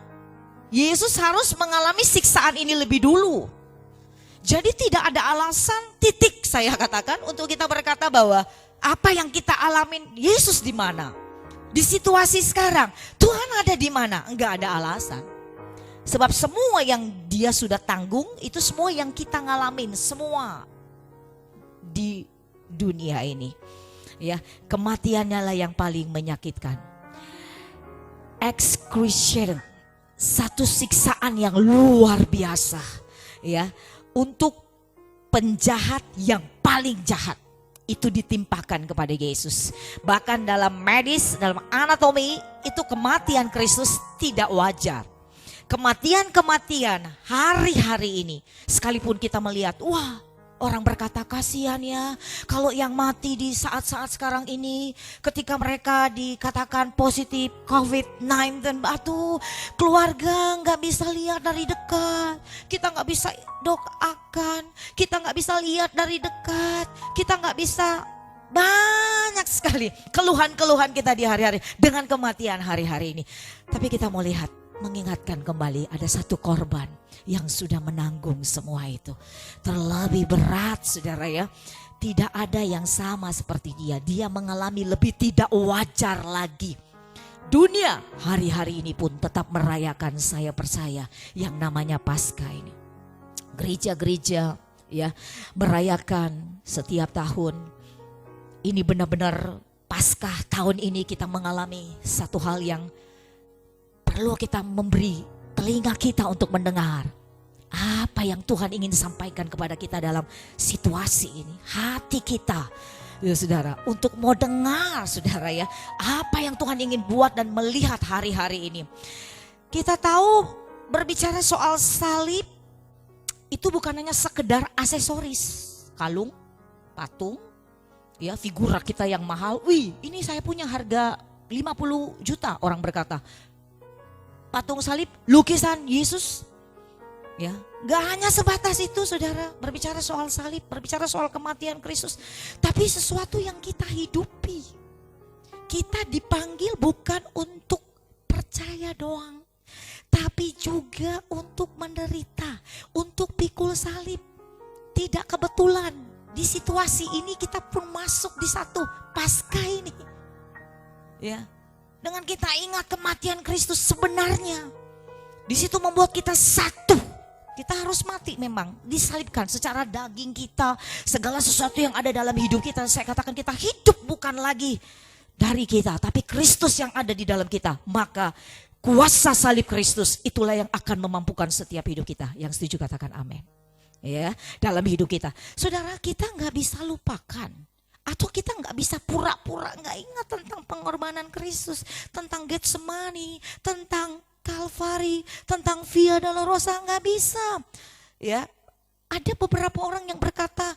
Yesus harus mengalami siksaan ini lebih dulu. Jadi tidak ada alasan titik saya katakan untuk kita berkata bahwa apa yang kita alamin Yesus di mana? Di situasi sekarang Tuhan ada di mana? Enggak ada alasan. Sebab semua yang dia sudah tanggung itu semua yang kita ngalamin semua di dunia ini. Ya, kematiannya lah yang paling menyakitkan. Excruciating, satu siksaan yang luar biasa. Ya, untuk penjahat yang paling jahat. Itu ditimpakan kepada Yesus. Bahkan dalam medis, dalam anatomi itu kematian Kristus tidak wajar. Kematian-kematian hari-hari ini sekalipun kita melihat, wah orang berkata kasihan ya kalau yang mati di saat-saat sekarang ini ketika mereka dikatakan positif COVID-19, aduh keluarga gak bisa lihat dari dekat, kita gak bisa doakan, kita gak bisa lihat dari dekat, kita gak bisa, banyak sekali keluhan-keluhan kita di hari-hari dengan kematian hari-hari ini. Tapi kita mau lihat, mengingatkan kembali ada satu korban yang sudah menanggung semua itu. Terlebih berat saudara ya. Tidak ada yang sama seperti dia. Dia mengalami lebih tidak wajar lagi. Dunia hari-hari ini pun tetap merayakan, saya percaya, yang namanya Paskah ini. Gereja-gereja ya merayakan setiap tahun. Ini benar-benar Paskah tahun ini kita mengalami satu hal yang perlu kita memberi telinga kita untuk mendengar apa yang Tuhan ingin sampaikan kepada kita dalam situasi ini. Hati kita ya saudara untuk mau dengar saudara ya apa yang Tuhan ingin buat dan melihat hari-hari ini. Kita tahu berbicara soal salib itu bukan hanya sekedar aksesoris, kalung, patung, ya figura kita yang mahal. Wih, ini saya punya harga 50 juta orang berkata. Patung salib, lukisan Yesus, ya, gak hanya sebatas itu saudara, berbicara soal salib, berbicara soal kematian Kristus, tapi sesuatu yang kita hidupi. Kita dipanggil bukan untuk percaya doang, tapi juga untuk menderita, untuk pikul salib. Tidak kebetulan di situasi ini kita pun masuk di satu Paskah ini, ya. Dengan kita ingat kematian Kristus sebenarnya. Di situ membuat kita satu. Kita harus mati memang. Disalibkan secara daging kita. Segala sesuatu yang ada dalam hidup kita. Saya katakan kita hidup bukan lagi dari kita. Tapi Kristus yang ada di dalam kita. Maka kuasa salib Kristus itulah yang akan memampukan setiap hidup kita. Yang setuju katakan amin. Ya, dalam hidup kita. Saudara, kita gak bisa lupakan. Atau kita nggak bisa pura-pura nggak ingat tentang pengorbanan Kristus, tentang Getsemani, tentang Kalvari, tentang Via Dolorosa, nggak bisa. Ya, ada beberapa orang yang berkata,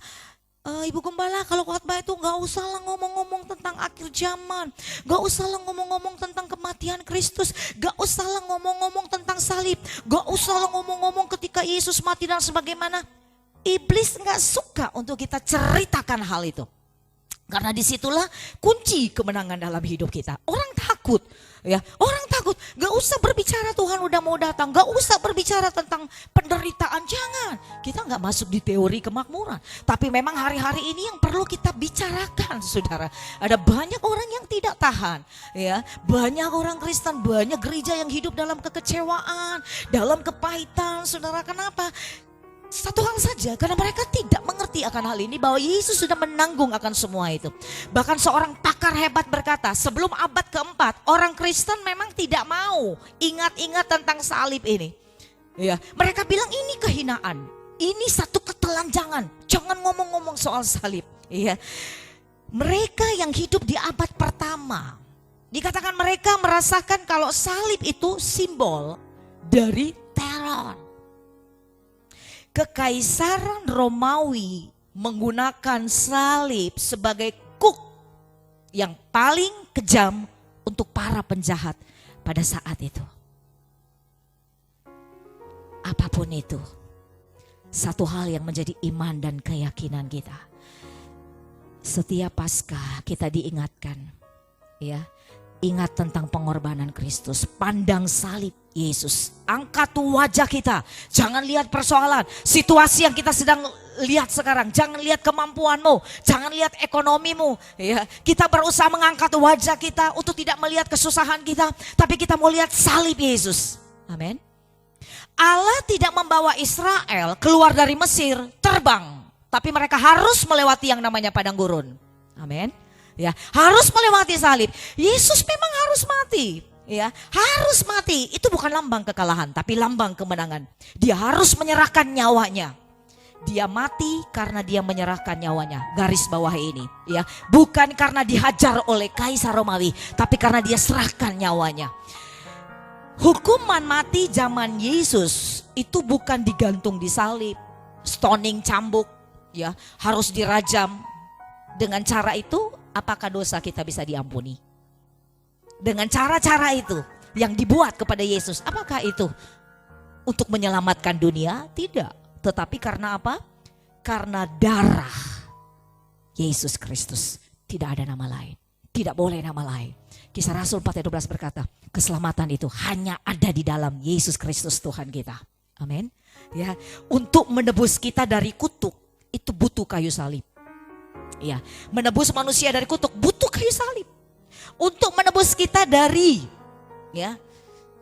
Ibu Gembala kalau khotbah itu nggak usah lah ngomong-ngomong tentang akhir zaman, nggak usah lah ngomong-ngomong tentang kematian kematian Kristus. Gak usahlah ngomong-ngomong tentang salib. Gak usahlah ngomong-ngomong ketika Yesus mati dan sebagaimana. Iblis gak suka untuk kita ceritakan hal itu. Karena disitulah kunci kemenangan dalam hidup kita. Orang takut, ya, orang takut. Gak usah berbicara Tuhan udah mau datang. Gak usah berbicara tentang penderitaan, jangan. Kita gak masuk di teori kemakmuran. Tapi memang hari-hari ini yang perlu kita bicarakan, saudara. Ada banyak orang yang tidak tahan, ya. Banyak orang Kristen, banyak gereja yang hidup dalam kekecewaan, dalam kepahitan, saudara. Kenapa? Satu hal saja, karena mereka tidak mengerti akan hal ini bahwa Yesus sudah menanggung akan semua itu. Bahkan seorang pakar hebat berkata, sebelum abad keempat, orang Kristen memang tidak mau ingat-ingat tentang salib ini. Ya, mereka bilang ini kehinaan, ini satu ketelanjangan, jangan ngomong-ngomong soal salib. Ya, mereka yang hidup di abad pertama, dikatakan mereka merasakan kalau salib itu simbol dari teror. Kekaisaran Romawi menggunakan salib sebagai kuk yang paling kejam untuk para penjahat pada saat itu. Apapun itu, satu hal yang menjadi iman dan keyakinan kita. Setiap Paskah kita diingatkan, ya, ingat tentang pengorbanan Kristus, pandang salib Yesus, angkat wajah kita, jangan lihat persoalan, situasi yang kita sedang lihat sekarang, jangan lihat kemampuanmu, jangan lihat ekonomimu, ya. Kita berusaha mengangkat wajah kita untuk tidak melihat kesusahan kita, tapi kita mau lihat salib Yesus. Amin. Allah tidak membawa Israel keluar dari Mesir terbang, tapi mereka harus melewati yang namanya padang gurun. Amin. Ya, harus melewati salib. Yesus memang harus mati. Ya, harus mati. Itu bukan lambang kekalahan, tapi lambang kemenangan. Dia harus menyerahkan nyawanya. Dia mati karena dia menyerahkan nyawanya. Garis bawah ini, ya. Bukan karena dihajar oleh Kaisar Romawi, tapi karena dia serahkan nyawanya. Hukuman mati zaman Yesus itu bukan digantung di salib, stoning, cambuk, ya, harus dirajam. Dengan cara itu, apakah dosa kita bisa diampuni? Dengan cara-cara itu yang dibuat kepada Yesus, apakah itu untuk menyelamatkan dunia? Tidak. Tetapi karena apa? Karena darah Yesus Kristus. Tidak ada nama lain. Tidak boleh nama lain. Kisah Rasul 4:12 berkata, keselamatan itu hanya ada di dalam Yesus Kristus Tuhan kita. Amin. Ya, untuk menebus kita dari kutuk itu butuh kayu salib. Ya, menebus manusia dari kutuk butuh kayu salib. Untuk menebus kita dari, ya,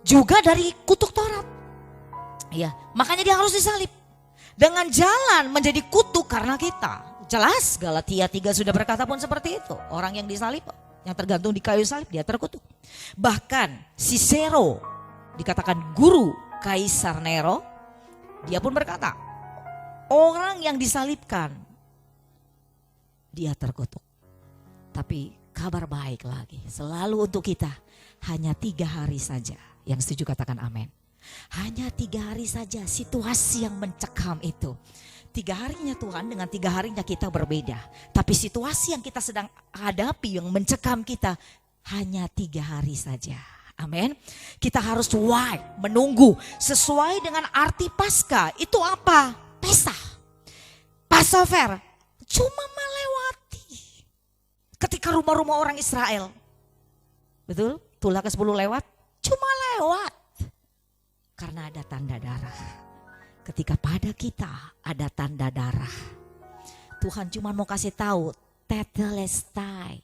juga dari kutuk Taurat. Ya, makanya dia harus disalib. Dengan jalan menjadi kutuk karena kita. Jelas Galatia 3 sudah berkata pun seperti itu. Orang yang disalib, yang tergantung di kayu salib, dia terkutuk. Bahkan Cicero, dikatakan guru Kaisar Nero, dia pun berkata, orang yang disalibkan, dia terkutuk. Tapi kabar baik lagi, selalu untuk kita, hanya 3 hari saja. Yang setuju katakan amin. Hanya 3 hari saja situasi yang mencekam itu. 3 harinya Tuhan dengan 3 harinya kita berbeda. Tapi situasi yang kita sedang hadapi yang mencekam kita hanya 3 hari saja. Amin. Kita harus menunggu sesuai dengan arti Paskah. Itu apa? Pesta. Passover. Cuma melewati. Ketika rumah-rumah orang Israel. Betul? Tulah ke-10 lewat. Cuma lewat. Karena ada tanda darah. Ketika pada kita ada tanda darah. Tuhan cuma mau kasih tahu. Tetelestai.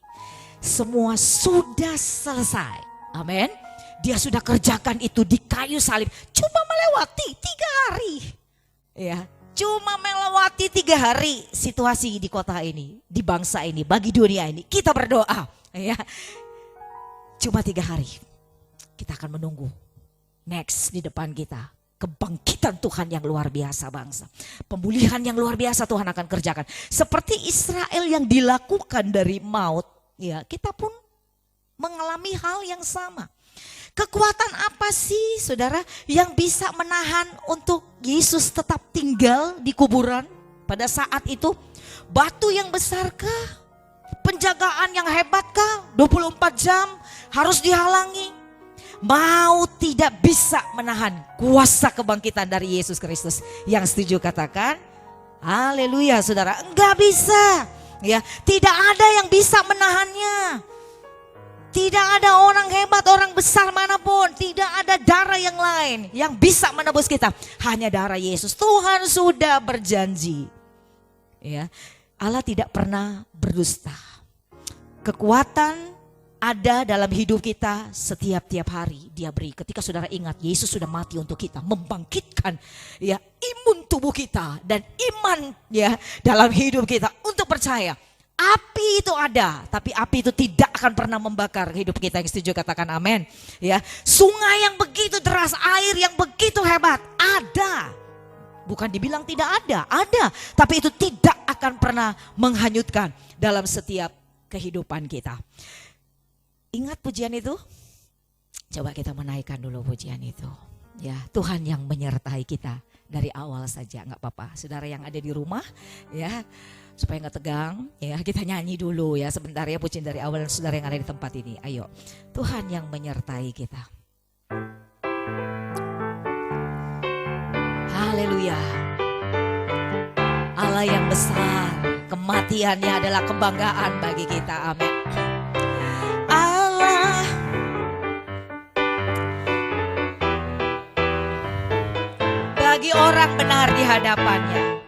Semua sudah selesai. Amin. Dia sudah kerjakan itu di kayu salib. Cuma melewati 3 hari. Ya. Cuma melewati 3 hari situasi di kota ini. Di bangsa ini. Bagi dunia ini. Kita berdoa. Ya. Cuma 3 hari. Kita akan menunggu. Next di depan kita. Kebangkitan Tuhan yang luar biasa bangsa. Pemulihan yang luar biasa Tuhan akan kerjakan. Seperti Israel yang dilakukan dari maut. Ya, kita pun mengalami hal yang sama. Kekuatan apa sih saudara yang bisa menahan untuk Yesus tetap tinggal di kuburan pada saat itu? Batu yang besarkah? Penjagaan yang hebatkah? 24 jam harus dihalangi? mau tidak bisa menahan kuasa kebangkitan dari Yesus Kristus. Yang setuju katakan haleluya saudara. Enggak bisa ya, tidak ada yang bisa menahannya. Tidak ada orang hebat, orang besar manapun, tidak ada darah yang lain yang bisa menebus kita. Hanya darah Yesus. Tuhan sudah berjanji. Ya, Allah tidak pernah berdusta. Kekuatan ada dalam hidup kita setiap hari Dia beri. Ketika saudara ingat Yesus sudah mati untuk kita, membangkitkan ya imun tubuh kita dan iman ya dalam hidup kita untuk percaya. Api itu ada, tapi api itu tidak akan pernah membakar hidup kita. Yang setuju katakan amin. Ya, sungai yang begitu deras, air yang begitu hebat ada. Bukan dibilang tidak ada, tapi itu tidak akan pernah menghanyutkan dalam setiap kehidupan kita. Ingat pujian itu? Coba kita menaikkan dulu pujian itu. Ya, Tuhan yang menyertai kita dari awal saja, nggak apa-apa. Saudara yang ada di rumah, ya. Supaya nggak tegang, ya kita nyanyi dulu ya sebentar ya pujian dari awal. Saudara yang ada di tempat ini, ayo. Tuhan yang menyertai kita. Haleluya. Allah yang besar, kematiannya adalah kebanggaan bagi kita. Amin. Allah bagi orang benar di hadapannya.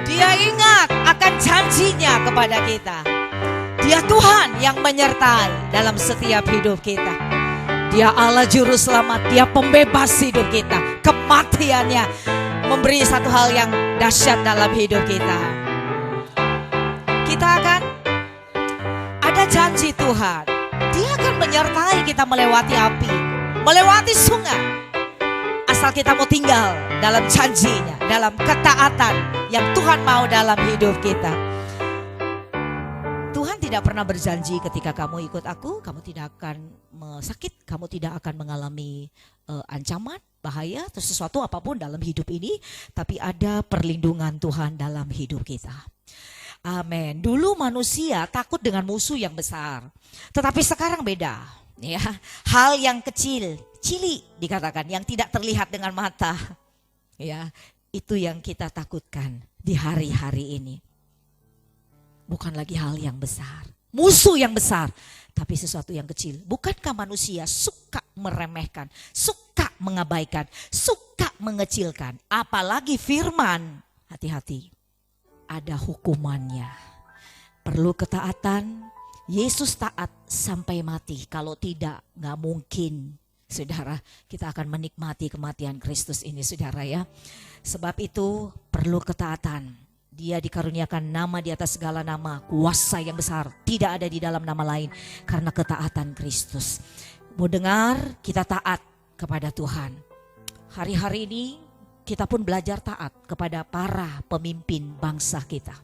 Dia ingat akan janjinya kepada kita. Dia Tuhan yang menyertai dalam setiap hidup kita. Dia Allah juru selamat, Dia pembebas hidup kita. Kematiannya memberi satu hal yang dahsyat dalam hidup kita. Kita akan ada janji Tuhan. Dia akan menyertai kita melewati api, melewati sungai. Asal kita mau tinggal dalam janjinya, dalam ketaatan yang Tuhan mau dalam hidup kita. Tuhan tidak pernah berjanji ketika kamu ikut aku, kamu tidak akan sakit, kamu tidak akan mengalami ancaman, bahaya, atau sesuatu apapun dalam hidup ini. Tapi ada perlindungan Tuhan dalam hidup kita. Amin. Dulu manusia takut dengan musuh yang besar, tetapi sekarang beda. Ya, hal yang kecil, cilik dikatakan, yang tidak terlihat dengan mata, ya itu yang kita takutkan di hari-hari ini. Bukan lagi hal yang besar, musuh yang besar, tapi sesuatu yang kecil. Bukankah manusia suka meremehkan, suka mengabaikan, suka mengecilkan? Apalagi firman, hati-hati, ada hukumannya. Perlu ketaatan. Yesus taat sampai mati. Kalau tidak, gak mungkin saudara kita akan menikmati kematian Kristus ini saudara ya. Sebab itu perlu ketaatan. Dia dikaruniakan nama di atas segala nama, kuasa yang besar tidak ada di dalam nama lain karena ketaatan Kristus. Mau dengar, kita taat kepada Tuhan. Hari-hari ini kita pun belajar taat kepada para pemimpin bangsa kita.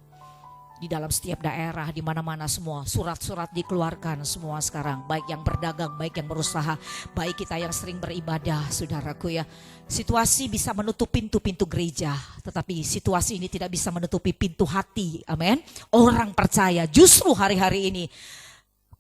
Di dalam setiap daerah, di mana-mana semua surat-surat dikeluarkan semua sekarang. Baik yang berdagang, baik yang berusaha, baik kita yang sering beribadah, saudaraku ya. Situasi bisa menutup pintu-pintu gereja, tetapi situasi ini tidak bisa menutupi pintu hati, amin. Orang percaya justru hari-hari ini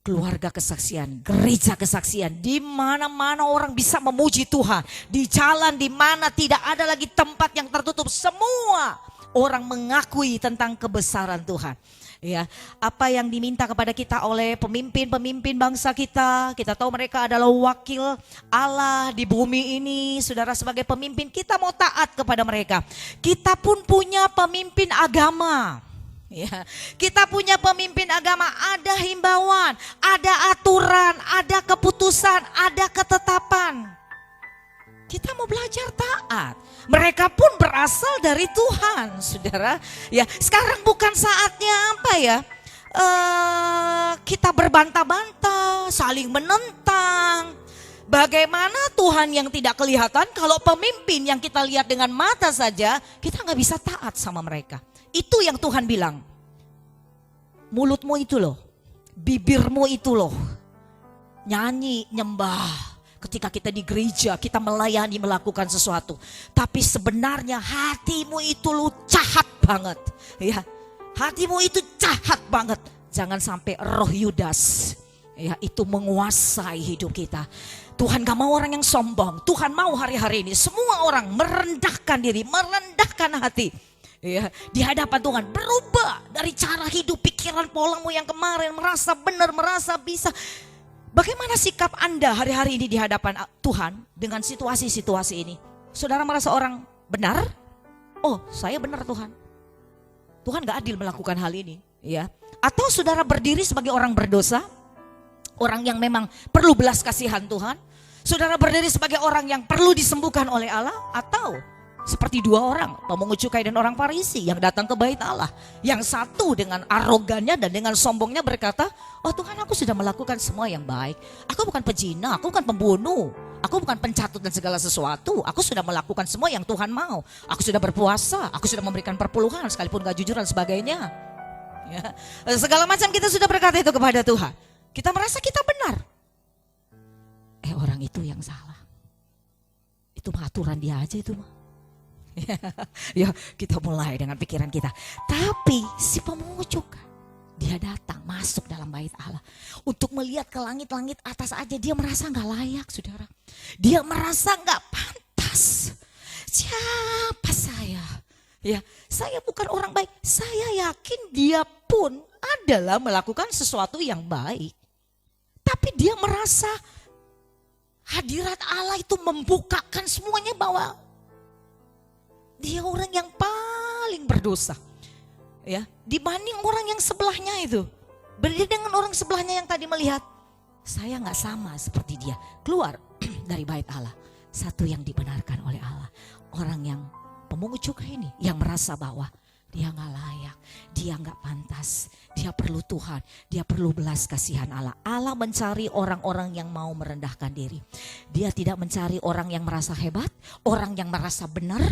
keluarga kesaksian, gereja kesaksian, di mana-mana orang bisa memuji Tuhan. Di jalan di mana tidak ada lagi tempat yang tertutup, semua orang mengakui tentang kebesaran Tuhan. Ya, apa yang diminta kepada kita oleh pemimpin-pemimpin bangsa kita, kita tahu mereka adalah wakil Allah di bumi ini. Saudara, sebagai pemimpin kita mau taat kepada mereka. Kita pun punya pemimpin agama. Ya, kita punya pemimpin agama, ada himbauan, ada aturan, ada keputusan, ada ketetapan. Kita mau belajar taat. Mereka pun berasal dari Tuhan, saudara. Ya, sekarang bukan saatnya apa ya? Kita berbantah-bantah, saling menentang. Bagaimana Tuhan yang tidak kelihatan, kalau pemimpin yang kita lihat dengan mata saja, kita nggak bisa taat sama mereka. Itu yang Tuhan bilang. Mulutmu itu loh, bibirmu itu loh, nyanyi, nyembah. Ketika kita di gereja, kita melayani, melakukan sesuatu. Tapi sebenarnya hatimu itu lu jahat banget. Ya, hatimu itu jahat banget. Jangan sampai roh Yudas Ya, itu menguasai hidup kita. Tuhan gak mau orang yang sombong. Tuhan mau hari-hari ini semua orang merendahkan diri, merendahkan hati. Ya, di hadapan Tuhan, berubah dari cara hidup, pikiran polamu yang kemarin merasa benar, merasa bisa. Bagaimana sikap Anda hari-hari ini di hadapan Tuhan dengan situasi-situasi ini? Saudara merasa orang benar? Oh, saya benar Tuhan. Tuhan gak adil melakukan hal ini, ya. Atau saudara berdiri sebagai orang berdosa, orang yang memang perlu belas kasihan Tuhan. Saudara berdiri sebagai orang yang perlu disembuhkan oleh Allah, atau seperti dua orang, pemungut cukai dan orang Farisi yang datang ke bait Allah. Yang satu dengan arogannya dan dengan sombongnya berkata, oh Tuhan, aku sudah melakukan semua yang baik. Aku bukan pezina, aku bukan pembunuh, aku bukan pencatut dan segala sesuatu. Aku sudah melakukan semua yang Tuhan mau. Aku sudah berpuasa, aku sudah memberikan perpuluhan sekalipun gak jujur dan sebagainya. Ya. Segala macam kita sudah berkata itu kepada Tuhan. Kita merasa kita benar. Orang itu yang salah. Itu aturan dia aja itu mah. Ya, kita mulai dengan pikiran kita. Tapi si pemungut cukai, dia datang masuk dalam bait Allah untuk melihat ke langit-langit atas aja. Dia merasa gak layak, saudara. Dia merasa gak pantas. Siapa saya? Ya, saya bukan orang baik. Saya yakin dia pun adalah melakukan sesuatu yang baik. Tapi dia merasa hadirat Allah itu membukakan semuanya bahwa dia orang yang paling berdosa, ya, dibanding orang yang sebelahnya itu. Berbeda dengan orang sebelahnya yang tadi melihat, saya nggak sama seperti dia. Keluar dari bait Allah, satu yang dibenarkan oleh Allah. Orang yang pemungut cukai ini, yang merasa bahwa dia nggak layak, dia nggak pantas, dia perlu Tuhan, dia perlu belas kasihan Allah. Allah mencari orang-orang yang mau merendahkan diri. Dia tidak mencari orang yang merasa hebat, orang yang merasa benar,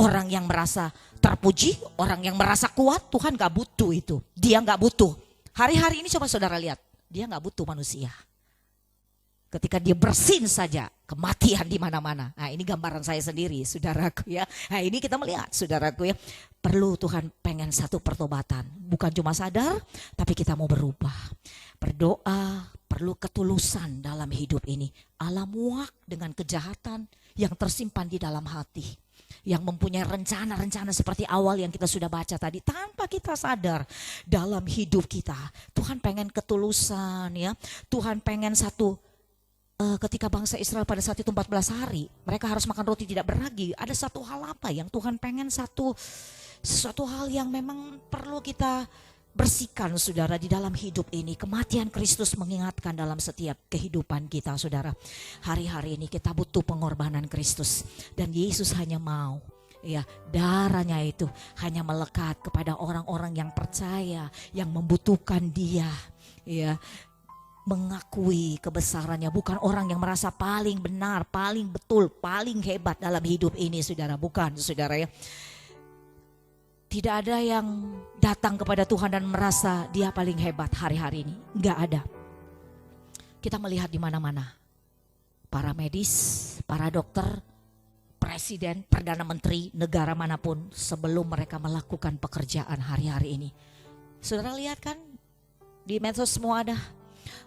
orang yang merasa terpuji, orang yang merasa kuat. Tuhan nggak butuh itu. Dia nggak butuh. Hari-hari ini coba saudara lihat, dia nggak butuh manusia. Ketika dia bersin saja, kematian di mana-mana. Nah, ini gambaran saya sendiri, saudaraku ya. Nah, ini kita melihat, saudaraku ya. Perlu Tuhan pengen satu pertobatan. Bukan cuma sadar, tapi kita mau berubah. Berdoa, perlu ketulusan dalam hidup ini. Allah muak dengan kejahatan yang tersimpan di dalam hati. Yang mempunyai rencana-rencana seperti awal yang kita sudah baca tadi. Tanpa kita sadar dalam hidup kita. Tuhan pengen ketulusan ya. Tuhan pengen satu. Ketika bangsa Israel pada saat itu 14 hari, mereka harus makan roti tidak beragi. Ada satu hal apa yang Tuhan pengen sesuatu hal yang memang perlu kita bersihkan, saudara, di dalam hidup ini. Kematian Kristus mengingatkan dalam setiap kehidupan kita, saudara. Hari-hari ini kita butuh pengorbanan Kristus. Dan Yesus hanya mau, ya, darahnya itu hanya melekat kepada orang-orang yang percaya, yang membutuhkan Dia, ya, mengakui kebesarannya, bukan orang yang merasa paling benar, paling betul, paling hebat dalam hidup ini, saudara. Bukan, saudara ya. Tidak ada yang datang kepada Tuhan dan merasa dia paling hebat hari-hari ini. Enggak ada. Kita melihat di mana-mana. Para medis, para dokter, presiden, perdana menteri, negara manapun sebelum mereka melakukan pekerjaan hari-hari ini. Saudara lihat kan di medsos semua ada.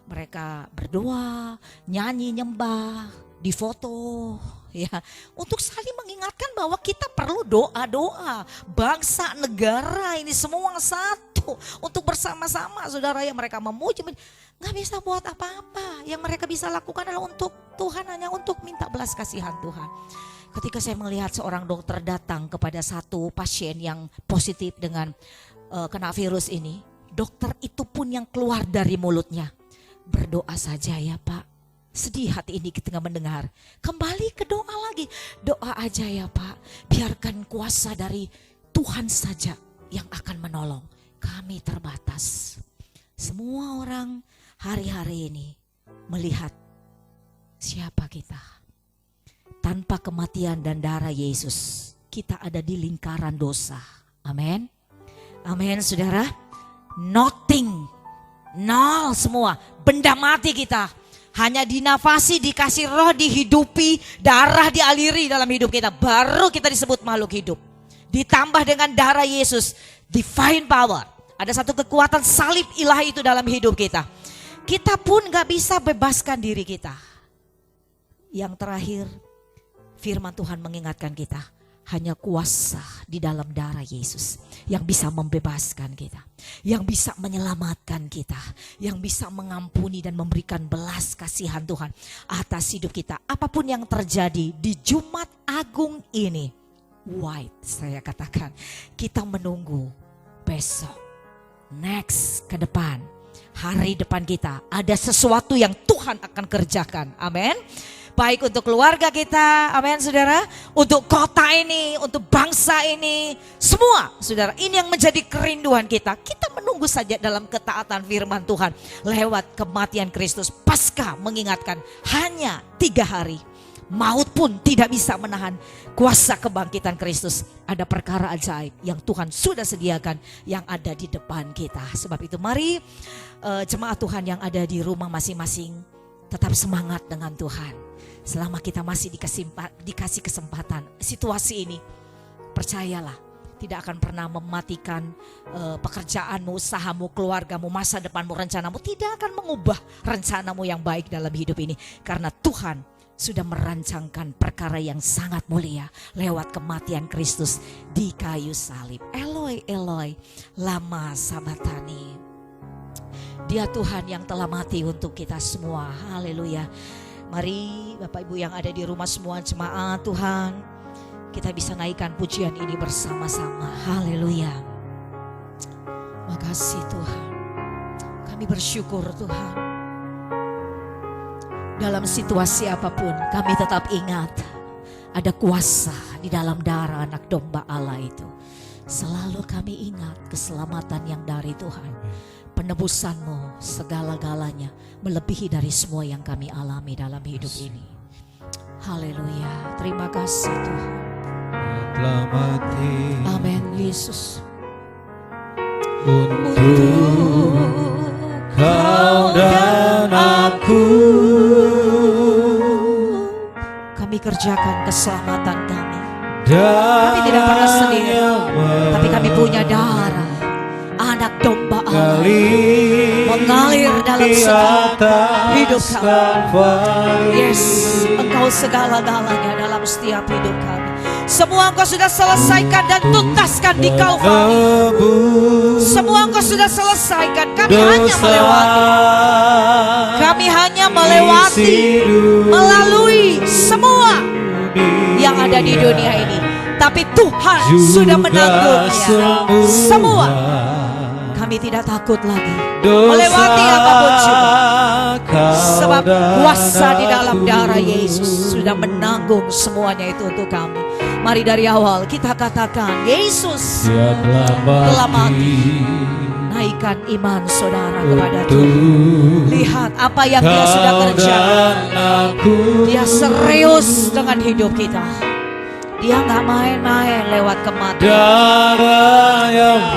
Mereka berdoa, nyanyi, nyembah, difoto, ya, untuk saling mengingatkan bahwa kita perlu doa-doa. Bangsa, negara ini semua satu untuk bersama-sama, saudara, yang mereka memuji. Gak bisa buat apa-apa. Yang mereka bisa lakukan adalah untuk Tuhan, hanya untuk minta belas kasihan Tuhan. Ketika saya melihat seorang dokter datang kepada satu pasien yang positif dengan kena virus ini, dokter itu pun yang keluar dari mulutnya, berdoa saja ya Pak. Sedih hati ini ketika mendengar. Kembali ke doa lagi. Doa aja ya Pak. Biarkan kuasa dari Tuhan saja yang akan menolong. Kami terbatas. Semua orang hari-hari ini melihat siapa kita. Tanpa kematian dan darah Yesus, kita ada di lingkaran dosa. Amin. Amin, saudara. Nothing. Nol semua, benda mati kita. Hanya dinafasi, dikasih roh, dihidupi, darah dialiri dalam hidup kita. Baru kita disebut makhluk hidup. Ditambah dengan darah Yesus, divine power. Ada satu kekuatan salib ilahi itu dalam hidup kita. kita pun gak bisa bebaskan diri kita. Yang terakhir, firman Tuhan mengingatkan kita, hanya kuasa di dalam darah Yesus yang bisa membebaskan kita, yang bisa menyelamatkan kita, yang bisa mengampuni dan memberikan belas kasihan Tuhan atas hidup kita. Apapun yang terjadi di Jumat Agung ini, saya katakan, kita menunggu besok, next, ke depan, hari depan kita ada sesuatu yang Tuhan akan kerjakan. Amin. Baik untuk keluarga kita, amin saudara, untuk kota ini, untuk bangsa ini, semua saudara, ini yang menjadi kerinduan kita. Kita menunggu saja dalam ketaatan firman Tuhan lewat kematian Kristus. Paskah mengingatkan hanya 3 hari, maut pun tidak bisa menahan kuasa kebangkitan Kristus. Ada perkara ajaib yang Tuhan sudah sediakan yang ada di depan kita. Sebab itu mari jemaat Tuhan yang ada di rumah masing-masing tetap semangat dengan Tuhan. Selama kita masih dikasih kesempatan, situasi ini, percayalah, tidak akan pernah mematikan pekerjaanmu, usahamu, keluargamu, masa depanmu, rencanamu. Tidak akan mengubah rencanamu yang baik dalam hidup ini. Karena Tuhan sudah merancangkan perkara yang sangat mulia lewat kematian Kristus di kayu salib. Eloi, Eloi, lama sabatani. Dia Tuhan yang telah mati untuk kita semua. Haleluya. Mari Bapak Ibu yang ada di rumah semua jemaat Tuhan, kita bisa naikkan pujian ini bersama-sama. Haleluya. Makasih Tuhan. Kami bersyukur Tuhan. Dalam situasi apapun kami tetap ingat ada kuasa di dalam darah anak domba Allah itu. Selalu kami ingat keselamatan yang dari Tuhan. Penebusan-Mu segala-galanya melebihi dari semua yang kami alami dalam hidup ini. Haleluya. Terima kasih Tuhan. Telah mati Amin Yesus. untuk kau dan aku. Kami kerjakan keselamatan kami. Kami tidak pernah sendiri, tapi kami punya darah anak domba Allah mengalir dalam setiap hidup kami. Yes, Engkau segala-galanya dalam setiap hidup kami. Semua Engkau sudah selesaikan dan tuntaskan di Kalvari. Semua Engkau sudah selesaikan. Kami hanya melewati. Kami hanya melewati, melalui semua yang ada di dunia ini. Tapi Tuhan sudah menanggungnya semua. Kami tidak takut lagi melewati apapun juga. Sebab kuasa di dalam darah Yesus sudah menanggung semuanya itu untuk kami. Mari dari awal kita katakan, Yesus telah mati. Naikkan iman saudara kepada Tuhan. Lihat apa yang Dia sudah kerjakan. Dia serius dengan hidup kita. Dia gak main-main lewat kematian.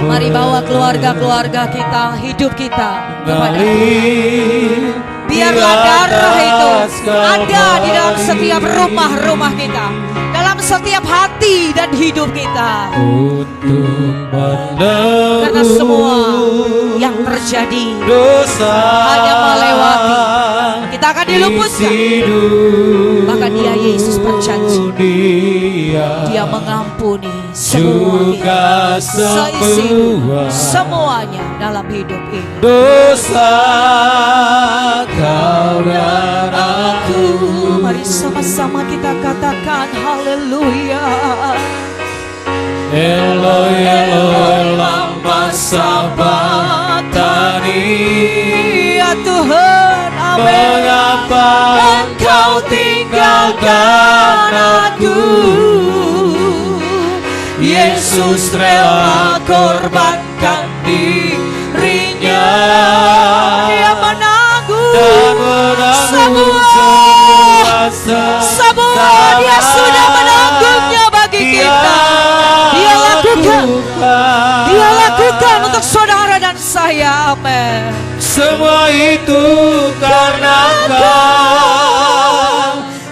Mari bawa keluarga-keluarga kita, hidup kita kepada Tuhan. Biarlah darah itu ada di dalam setiap rumah-rumah kita, dalam setiap hati dan hidup kita. Karena semua yang terjadi hanya melewati, kita akan diluputkan. Bahkan Dia Yesus berjanji, Dia mengampuni semua kita, seisi semuanya dalam hidup ini. Dosa kau dan aku. Mari sama-sama kita katakan haleluya. Eloi, Eloi, lama sabatani. Ya Tuhan, amin. Mengapa Engkau tinggalkan aku? Yesus rela korbankan dirinya. Dia menanggung semua. Dia sudah menanggungnya bagi kita. Dia lakukan untuk saudara dan saya. Amin. Semua itu karena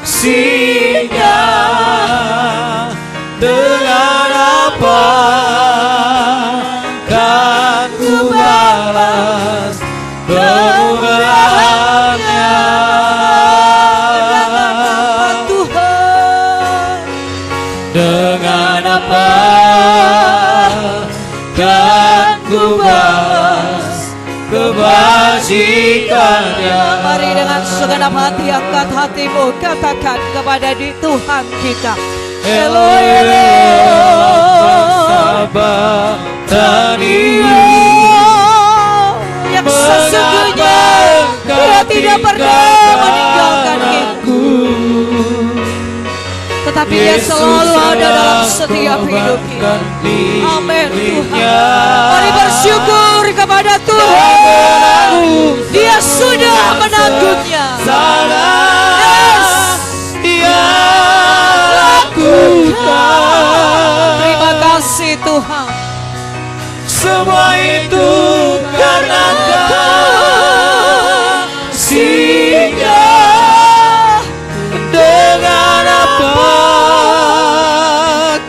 kasih-Nya. Dengan apa kan ku balas kemurahan kebajikannya. Mari dengan segenap hati angkat hatimu, katakan kepada Tuhan kita, Eloi, Sabah tadi yang sesungguhnya Dia tidak pernah meninggalkan kita, tetapi Dia selalu ada dalam setiap hidup kita. Amin Tuhan. Mari bersyukur kepada Tuhan. Dia sudah menanggungnya. Dia lakukan. Terima kasih Tuhan. Semua itu karena kasih-Nya. Dengan apa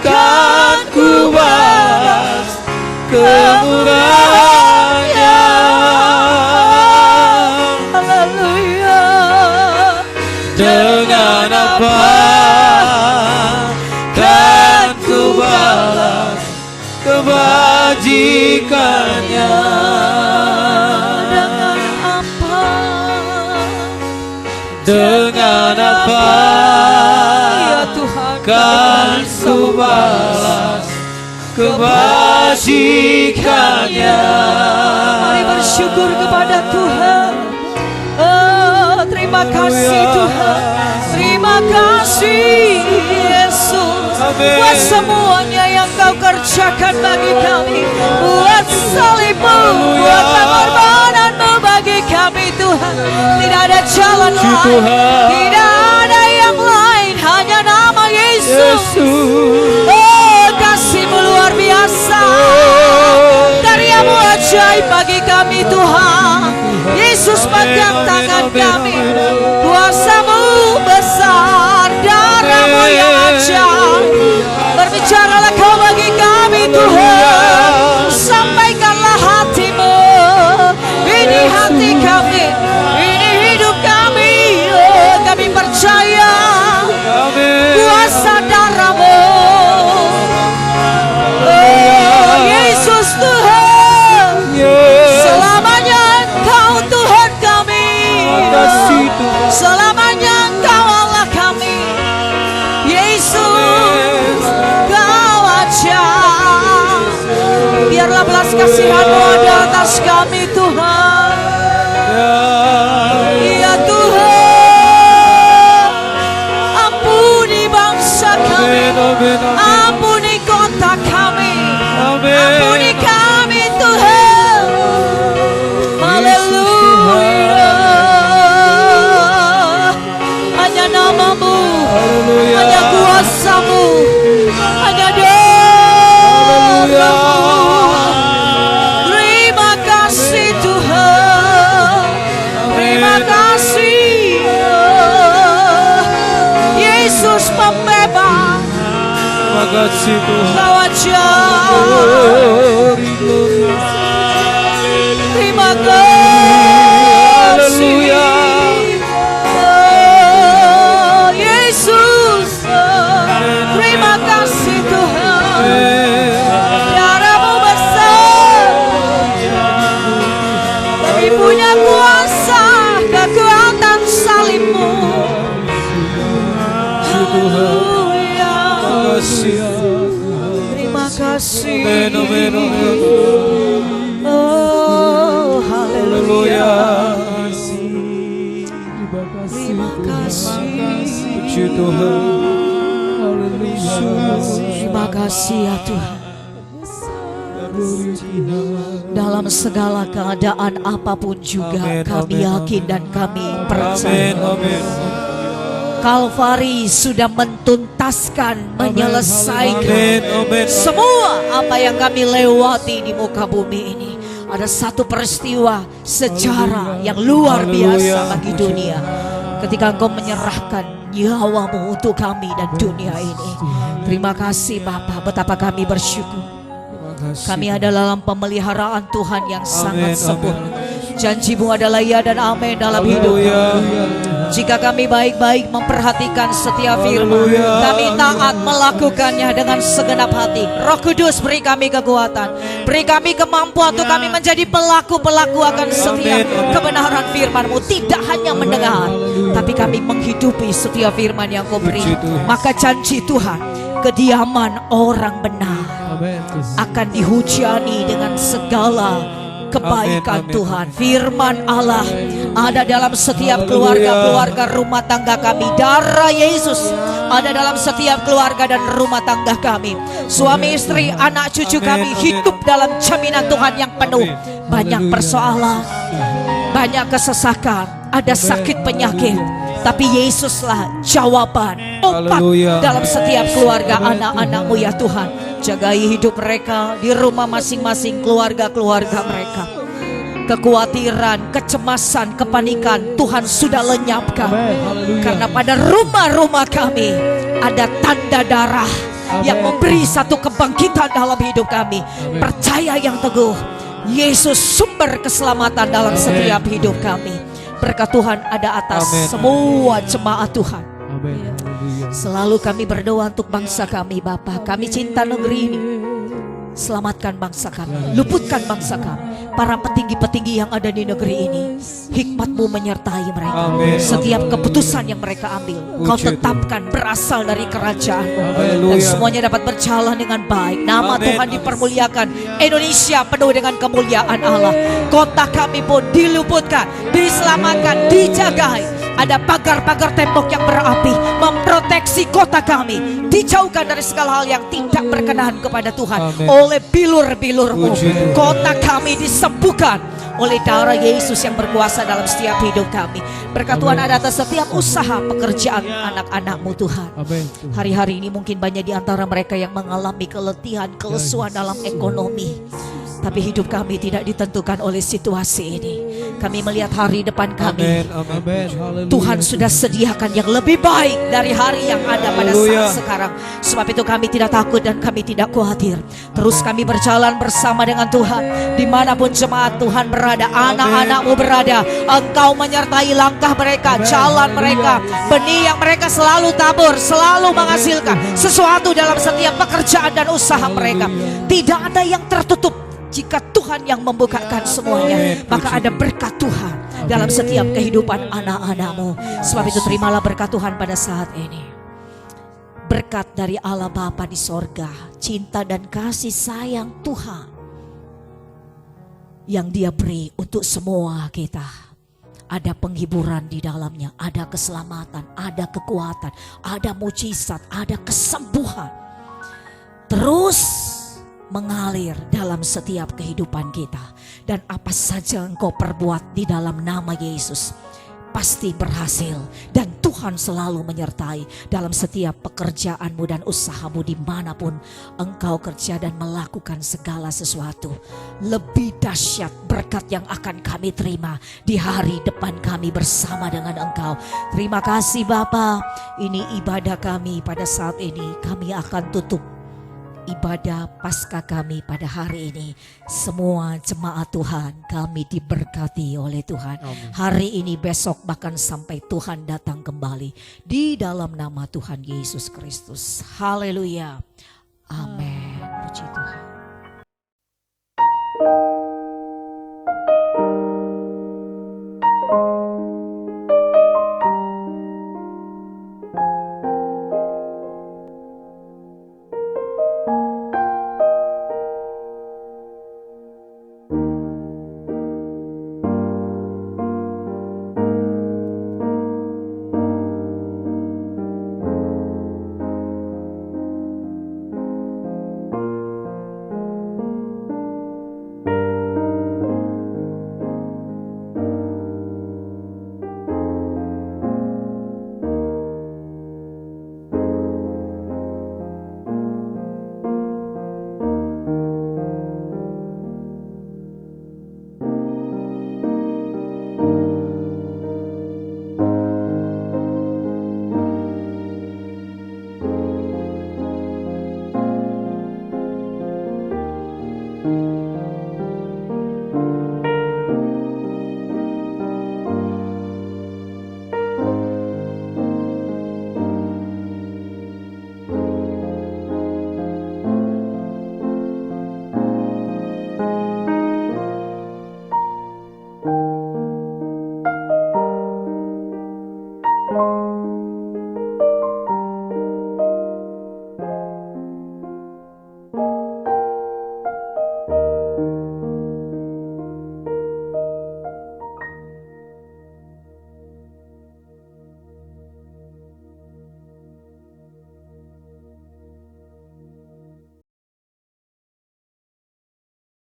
kan ku balas kemurahan-Nya? Haleluya. Dengan apa kan ku balas kebajikannya? Dengan apa? Dengan apa Ya Tuhan, kan ku balas kebajikannya? mari bersyukur kepada Tuhan. Oh, terima kasih Tuhan. Terima kasih Yesus. Amin. Buat semuanya yang Kau kerjakan bagi kami. Buat salibmu, buat pengorbananmu bagi kami Tuhan. Tidak ada jalan lain, Tuhan. tidak ada yang lain, hanya nama Yesus. Oh, kasih-Mu luar biasa. Karya-Mu ajaib bagi kami Tuhan. Yesus pegang tangan kami. Kuasa-Mu besar, darah-Mu yang ajaib. Berbicaralah Kau bagi kami Tuhan. Sampaikanlah hati-Mu. Ini hati kami, ini hidup kami. Oh, kami percaya kuasa darah-Mu. Oh, Yesus Tuhan. Selamanya Engkau Tuhan kami. Selamanya Engkau Allah kami. Yesus, Kau ajaib. Biarlah belas kasihan-Mu ada atas kami Tuhan. Ya Tuhan, ampuni bangsa kami, ampuni kota kami, ampuni kami Tuhan. Haleluya. Hanya nama-Mu, hanya kuasa-Mu, hanya darah-Mu. Terima kasih Tuhan. Terima kasih Yesus pembebas. Terima kasih Tuhan. Kau ajaib. Terima kasih. Oh, Yesus. Terima kasih Tuhan. Darah-Mu besar. Kami punya kuasa, kekuatan salib-Mu. Haleluya. Terima kasih. Oh, haleluya. Terima kasih. Terima kasih ya Tuhan. Dalam segala keadaan apapun juga kami yakin dan kami percaya Kalvari sudah mentuntaskan, menyelesaikan semua apa yang kami lewati di muka bumi ini. Ada satu peristiwa sejarah yang luar biasa bagi dunia ketika Engkau menyerahkan nyawa-Mu untuk kami dan dunia ini. Terima kasih Bapa, betapa kami bersyukur. Kami adalah dalam pemeliharaan Tuhan yang sangat sempurna. Janji-Mu adalah ya dan amin dalam hidup kami. Jika kami baik-baik memperhatikan setiap firman, kami taat melakukannya dengan segenap hati. Roh Kudus beri kami kekuatan, beri kami kemampuan untuk kami menjadi pelaku-pelaku akan setiap kebenaran firman-Mu. Tidak hanya mendengar, tapi kami menghidupi setiap firman yang Kau beri. Maka janji Tuhan, kediaman orang benar akan dihujani dengan segala kebaikan Tuhan. Firman Allah ada dalam setiap keluarga-keluarga rumah tangga kami. Darah Yesus ada dalam setiap keluarga dan rumah tangga kami. Suami istri, anak cucu kami hidup dalam jaminan Tuhan yang penuh. Banyak persoalan, banyak kesesakan, ada sakit penyakit, tapi Yesuslah jawaban, obat dalam setiap keluarga anak-anak-Mu ya Tuhan. Jagai hidup mereka di rumah masing-masing, keluarga-keluarga mereka. Kekhawatiran, kecemasan, kepanikan Tuhan sudah lenyapkan. Karena pada rumah-rumah kami ada tanda darah yang memberi satu kebangkitan dalam hidup kami. Percaya yang teguh, Yesus sumber keselamatan dalam setiap hidup kami. Berkat Tuhan ada atas semua jemaat Tuhan. Selalu kami berdoa untuk bangsa kami, Bapa. Kami cinta negeri ini. Selamatkan bangsa kami, luputkan bangsa kami. Para petinggi-petinggi yang ada di negeri ini, hikmat-Mu menyertai mereka. Setiap keputusan yang mereka ambil, Kau tetapkan berasal dari kerajaan, dan semuanya dapat berjalan dengan baik. Nama Tuhan dipermuliakan. Indonesia penuh dengan kemuliaan Allah. Kota kami pun diluputkan, diselamatkan, dijagai. Ada pagar-pagar tembok yang berapi memproteksi kota kami, dijauhkan dari segala hal yang tidak berkenan kepada Tuhan. Oleh bilur-bilur-Mu, kota kami disembuhkan oleh darah Yesus yang berkuasa dalam setiap hidup kami. Berkat Tuhan ada atas setiap usaha pekerjaan anak-anak-Mu Tuhan. Hari-hari ini mungkin banyak di antara mereka yang mengalami keletihan, kelesuan dalam ekonomi. Tapi hidup kami tidak ditentukan oleh situasi ini. Kami melihat hari depan kami. Tuhan sudah sediakan yang lebih baik dari hari yang ada pada saat sekarang. Sebab itu kami tidak takut dan kami tidak khawatir. Terus kami berjalan bersama dengan Tuhan. Dimanapun jemaat Tuhan berada, anak-anak-Mu berada, Engkau menyertai langkah mereka, jalan mereka. Benih yang mereka selalu tabur, selalu menghasilkan sesuatu dalam setiap pekerjaan dan usaha mereka. Tidak ada yang tertutup. Jika Tuhan yang membukakan semuanya, maka ada berkat Tuhan dalam setiap kehidupan anak-anak-Mu. Sebab itu terimalah berkat Tuhan pada saat ini. Berkat dari Allah Bapa di sorga, cinta dan kasih sayang Tuhan yang Dia beri untuk semua kita. Ada penghiburan di dalamnya, ada keselamatan, ada kekuatan, ada mujizat, ada kesembuhan. Terus mengalir dalam setiap kehidupan kita. Dan apa saja Engkau perbuat di dalam nama Yesus pasti berhasil. Dan Tuhan selalu menyertai dalam setiap pekerjaan-Mu dan usaha-Mu dimanapun Engkau kerja dan melakukan segala sesuatu. Lebih dahsyat berkat yang akan kami terima di hari depan kami bersama dengan Engkau. Terima kasih Bapa. Ini ibadah kami pada saat ini. Kami akan tutup ibadah Paskah kami pada hari ini. Semua jemaat Tuhan kami diberkati oleh Tuhan. Hari ini, besok, bahkan sampai Tuhan datang kembali. Di dalam nama Tuhan Yesus Kristus. Haleluya. Amin. Puji Tuhan.